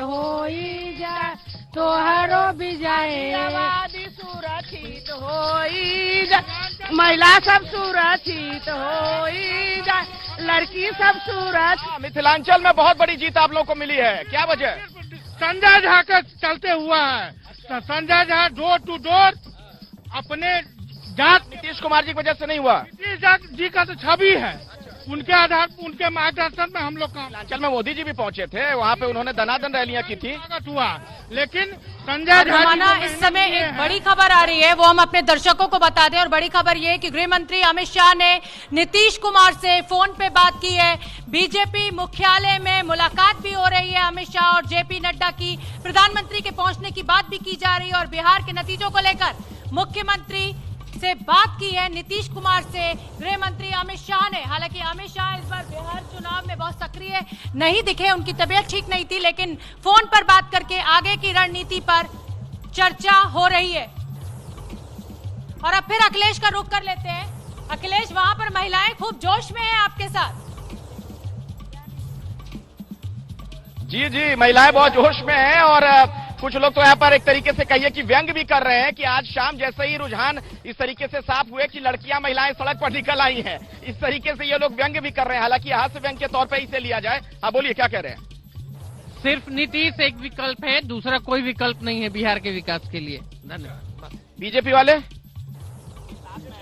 Speaker 20: होई जा तोहरो विजय, आबादी सुरक्षित होई जा, महिला सब सुरक्षित होई जा, लड़की सब सुरक्षित।
Speaker 25: मिथिलांचल में बहुत बड़ी जीत आप लोगों को मिली है, क्या वजह?
Speaker 10: संजय झा का चलते हुआ है। Sanjay Jha door to door अपने जात,
Speaker 25: नीतीश कुमार जी की वजह से नहीं हुआ।
Speaker 10: नीतीश जी का तो छवि है, उनके आधार, उनके मार्गदर्शन में हम लोग का।
Speaker 25: मिथिलांचल में मोदी जी भी पहुंचे थे, वहाँ पे उन्होंने दनादन रैलियां की थी।
Speaker 10: हुआ, लेकिन संजय झा
Speaker 5: इस समय एक बड़ी खबर आ रही है, वो हम अपने दर्शकों को बता दें। और बड़ी खबर ये है कि गृह मंत्री अमित शाह ने नीतीश कुमार से फोन पे बात की है। बीजेपी मुख्यालय में मुलाकात भी हो रही है अमित शाह और जेपी नड्डा की। प्रधानमंत्री के पहुंचने की बात भी की जा रही है और बिहार के नतीजों को लेकर मुख्यमंत्री से बात की है नीतीश कुमार से गृह मंत्री अमित शाह ने। हालांकि अमित शाह इस बार बिहार चुनाव में बहुत सक्रिय नहीं दिखे, उनकी तबीयत ठीक नहीं थी, लेकिन फोन पर बात करके आगे की रणनीति पर चर्चा हो रही है। और अब फिर अखिलेश का रुख कर लेते हैं। अखिलेश, वहां पर महिलाएं खूब जोश में हैं आपके साथ।
Speaker 25: जी जी, महिलाएं बहुत जोश में हैं और कुछ लोग तो यहाँ पर एक तरीके से कहिए कि व्यंग भी कर रहे हैं कि आज शाम जैसे ही रुझान इस तरीके से साफ हुए कि लड़कियां महिलाएं सड़क पर निकल आई हैं, इस तरीके से ये लोग व्यंग भी कर रहे हैं। हालांकि हास्य व्यंग के तौर पर इसे लिया जाए। हाँ बोलिए, क्या कह रहे हैं?
Speaker 9: सिर्फ नीतीश एक विकल्प है, दूसरा कोई विकल्प नहीं है बिहार के विकास के लिए। धन्यवाद।
Speaker 25: बीजेपी वाले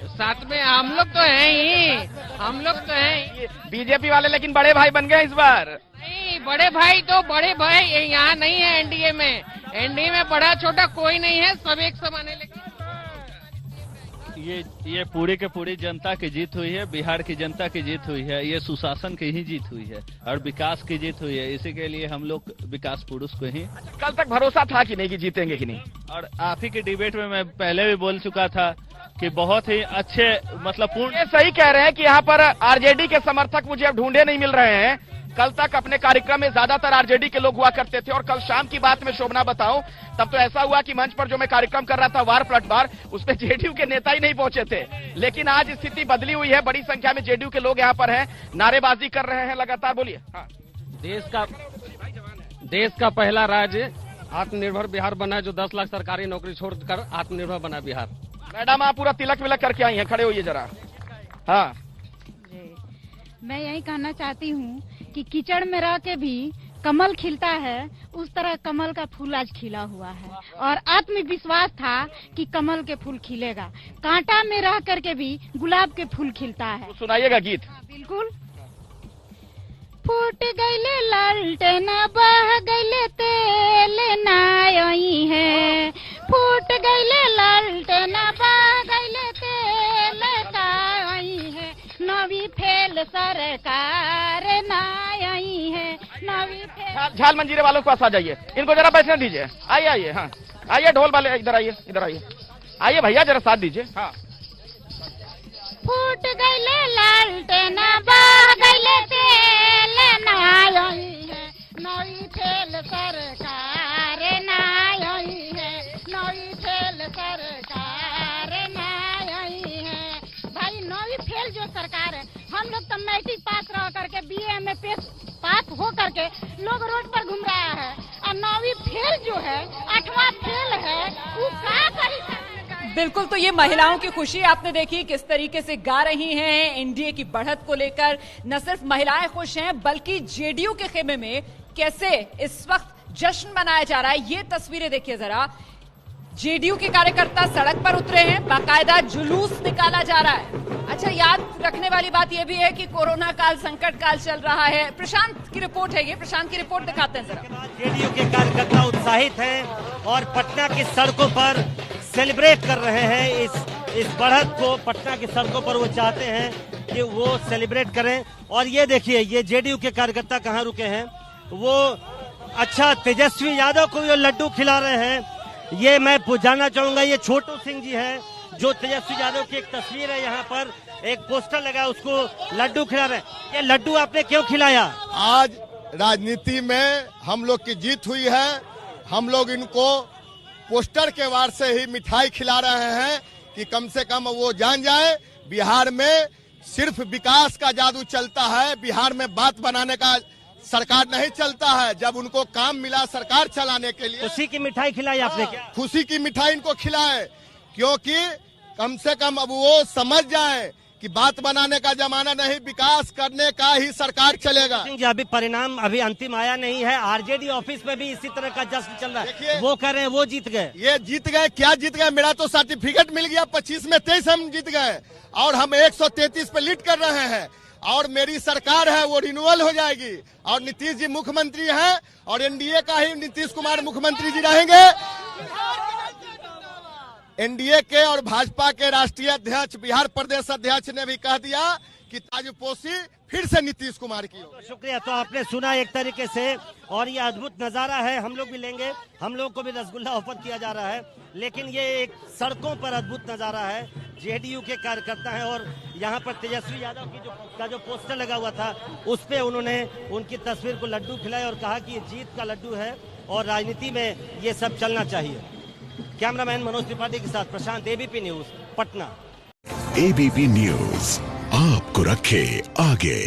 Speaker 9: साथ में हम लोग तो हैं ही, हम लोग तो हैं।
Speaker 25: बीजेपी वाले लेकिन बड़े भाई बन गए इस बार।
Speaker 9: नहीं, बड़े भाई तो बड़े भाई यहाँ नहीं है एनडीए में। एनडीए में बड़ा छोटा कोई नहीं है, सब एक समान है। लेकिन
Speaker 12: ये पूरी के पूरी जनता की जीत हुई है, बिहार की जनता की जीत हुई है, ये सुशासन की ही जीत हुई है और विकास की जीत हुई है। इसी के लिए हम लोग विकास पुरुष को ही।
Speaker 25: कल तक भरोसा था कि नहीं कि जीतेंगे कि नहीं?
Speaker 12: और आप ही की डिबेट में मैं पहले भी बोल चुका था कि बहुत ही अच्छे, मतलब पूर्ण।
Speaker 25: ये सही कह रहे हैं कि यहाँ पर आरजेडी के समर्थक मुझे अब ढूंढे नहीं मिल रहे हैं। कल तक अपने कार्यक्रम में ज्यादातर आरजेडी के लोग हुआ करते थे और कल शाम की बात में शोभना बताऊं तब तो ऐसा हुआ कि मंच पर जो मैं कार्यक्रम कर रहा था वार पलटवार, उसमें जेडीयू के नेता ही नहीं पहुंचे थे। लेकिन आज स्थिति बदली हुई है, बड़ी संख्या में जेडीयू के लोग यहाँ पर हैं, नारेबाजी कर रहे हैं लगातार। बोलिए। हाँ।
Speaker 13: देश का पहला राज्य आत्मनिर्भर बिहार बना, जो 10 लाख सरकारी नौकरी छोड़कर आत्मनिर्भर बना बिहार।
Speaker 25: मैडम आप पूरा तिलक विलक करके आई हैं, खड़े होइए जरा। हाँ,
Speaker 14: मैं यही कहना चाहती हूँ कि कीचड़ में रह के भी कमल खिलता है, उस तरह कमल का फूल आज खिला हुआ है और आत्मविश्वास था कि कमल के फूल खिलेगा। कांटा में रह करके भी गुलाब के फूल खिलता है।
Speaker 25: सुनाइएगा गीत।
Speaker 14: बिल्कुल। फूट गईले लालटेन बह गईले तेल नाई है, फूट गईले लालटेन बह गईले तेल नाई है, नवी फेल सरकार नाई है, नवी फेल।
Speaker 25: झाल मंजीरे वालों के पास आ जाइए, इनको जरा बैठने दीजिए। आइए आइए, हाँ आइए, ढोल वाले इधर आइए, इधर आइए, आइए भैया जरा साथ दीजिए। हाँ।
Speaker 14: फूट गईले लालटेन बह गईले तेल नाई है, नई फेल सरकार नाई है, नई फेल सरकार नाई है। भाई नई फेल जो सरकार है, हम लोग तो मैट्रिक पास रह करके BA में पास हो करके लोग रोड पर घूम रहा है, और नवी फेल जो है 8वां फेल है, वो क्या करी।
Speaker 2: बिल्कुल, तो ये महिलाओं की खुशी आपने देखी किस तरीके से गा रही हैं एनडीए की बढ़त को लेकर। न सिर्फ महिलाएं खुश हैं बल्कि जेडीयू के खेमे में कैसे इस वक्त जश्न मनाया जा रहा है, ये तस्वीरें देखिए जरा। जेडीयू के कार्यकर्ता सड़क पर उतरे हैं, बाकायदा जुलूस निकाला जा रहा है। अच्छा, याद रखने वाली बात यह भी है कि कोरोना काल, संकट काल चल रहा है। प्रशांत की रिपोर्ट है ये, प्रशांत की रिपोर्ट दिखाते हैं जरा।
Speaker 15: जेडीयू के कार्यकर्ता उत्साहित हैं और पटना की सड़कों पर सेलिब्रेट कर रहे हैं इस बढ़त को। पटना की सड़कों पर वो चाहते हैं कि वो सेलिब्रेट करें। और ये देखिए, ये जेडीयू के कार्यकर्ता कहाँ रुके हैं, वो अच्छा तेजस्वी यादव को ये लड्डू खिला रहे हैं। ये मैं जानना चाहूंगा, ये छोटू सिंह जी हैं जो तेजस्वी यादव की एक तस्वीर है, यहाँ पर एक पोस्टर लगा, उसको लड्डू खिला रहे हैं। ये लड्डू आपने क्यों खिलाया?
Speaker 11: आज राजनीति में हम लोग की जीत हुई है, हम लोग इनको पोस्टर के वार से ही मिठाई खिला रहे हैं कि कम से कम वो जान जाए बिहार में सिर्फ विकास का जादू चलता है, बिहार में बात बनाने का सरकार नहीं चलता है। जब उनको काम मिला सरकार चलाने के लिए,
Speaker 15: खुशी की मिठाई खिलाई आपने क्या?
Speaker 11: खुशी की मिठाई इनको खिलाए, क्योंकि कम से कम अब वो समझ जाए कि बात बनाने का जमाना नहीं, विकास करने का ही सरकार चलेगा।
Speaker 15: अभी परिणाम अभी अंतिम आया नहीं है, आरजेडी ऑफिस में भी इसी तरह का जश्न चल रहा है। वो कह रहे हैं वो जीत गए।
Speaker 11: ये जीत गए, क्या जीत गए? मेरा तो सर्टिफिकेट मिल गया, 25 में 23 हम जीत गए और हम 133 पे लीड कर रहे हैं और मेरी सरकार है वो रिन्यूअल हो जाएगी और नीतीश जी मुख्यमंत्री हैं और एनडीए का ही नीतीश कुमार मुख्यमंत्री जी रहेंगे। एनडीए के और भाजपा के राष्ट्रीय अध्यक्ष, बिहार प्रदेश अध्यक्ष ने भी कह दिया कि ताजपोशी फिर से नीतीश कुमार की हो।
Speaker 15: शुक्रिया। तो आपने सुना एक तरीके से, और ये अद्भुत नजारा है, हम लोग भी लेंगे, हम लोग को भी रसगुल्ला ऑफर किया जा रहा है, लेकिन ये एक सड़कों पर अद्भुत नजारा है। जेडीयू के कार्यकर्ता हैं और यहाँ पर तेजस्वी यादव की जो पोस्टर लगा हुआ था उस पे उन्होंने उनकी तस्वीर को लड्डू खिलाए और कहा कि ये जीत का लड्डू है और राजनीति में ये सब चलना चाहिए। कैमरामैन मनोज त्रिपाठी के साथ Prashant, ABP News, Patna.
Speaker 16: ABP News आपको रखे आगे।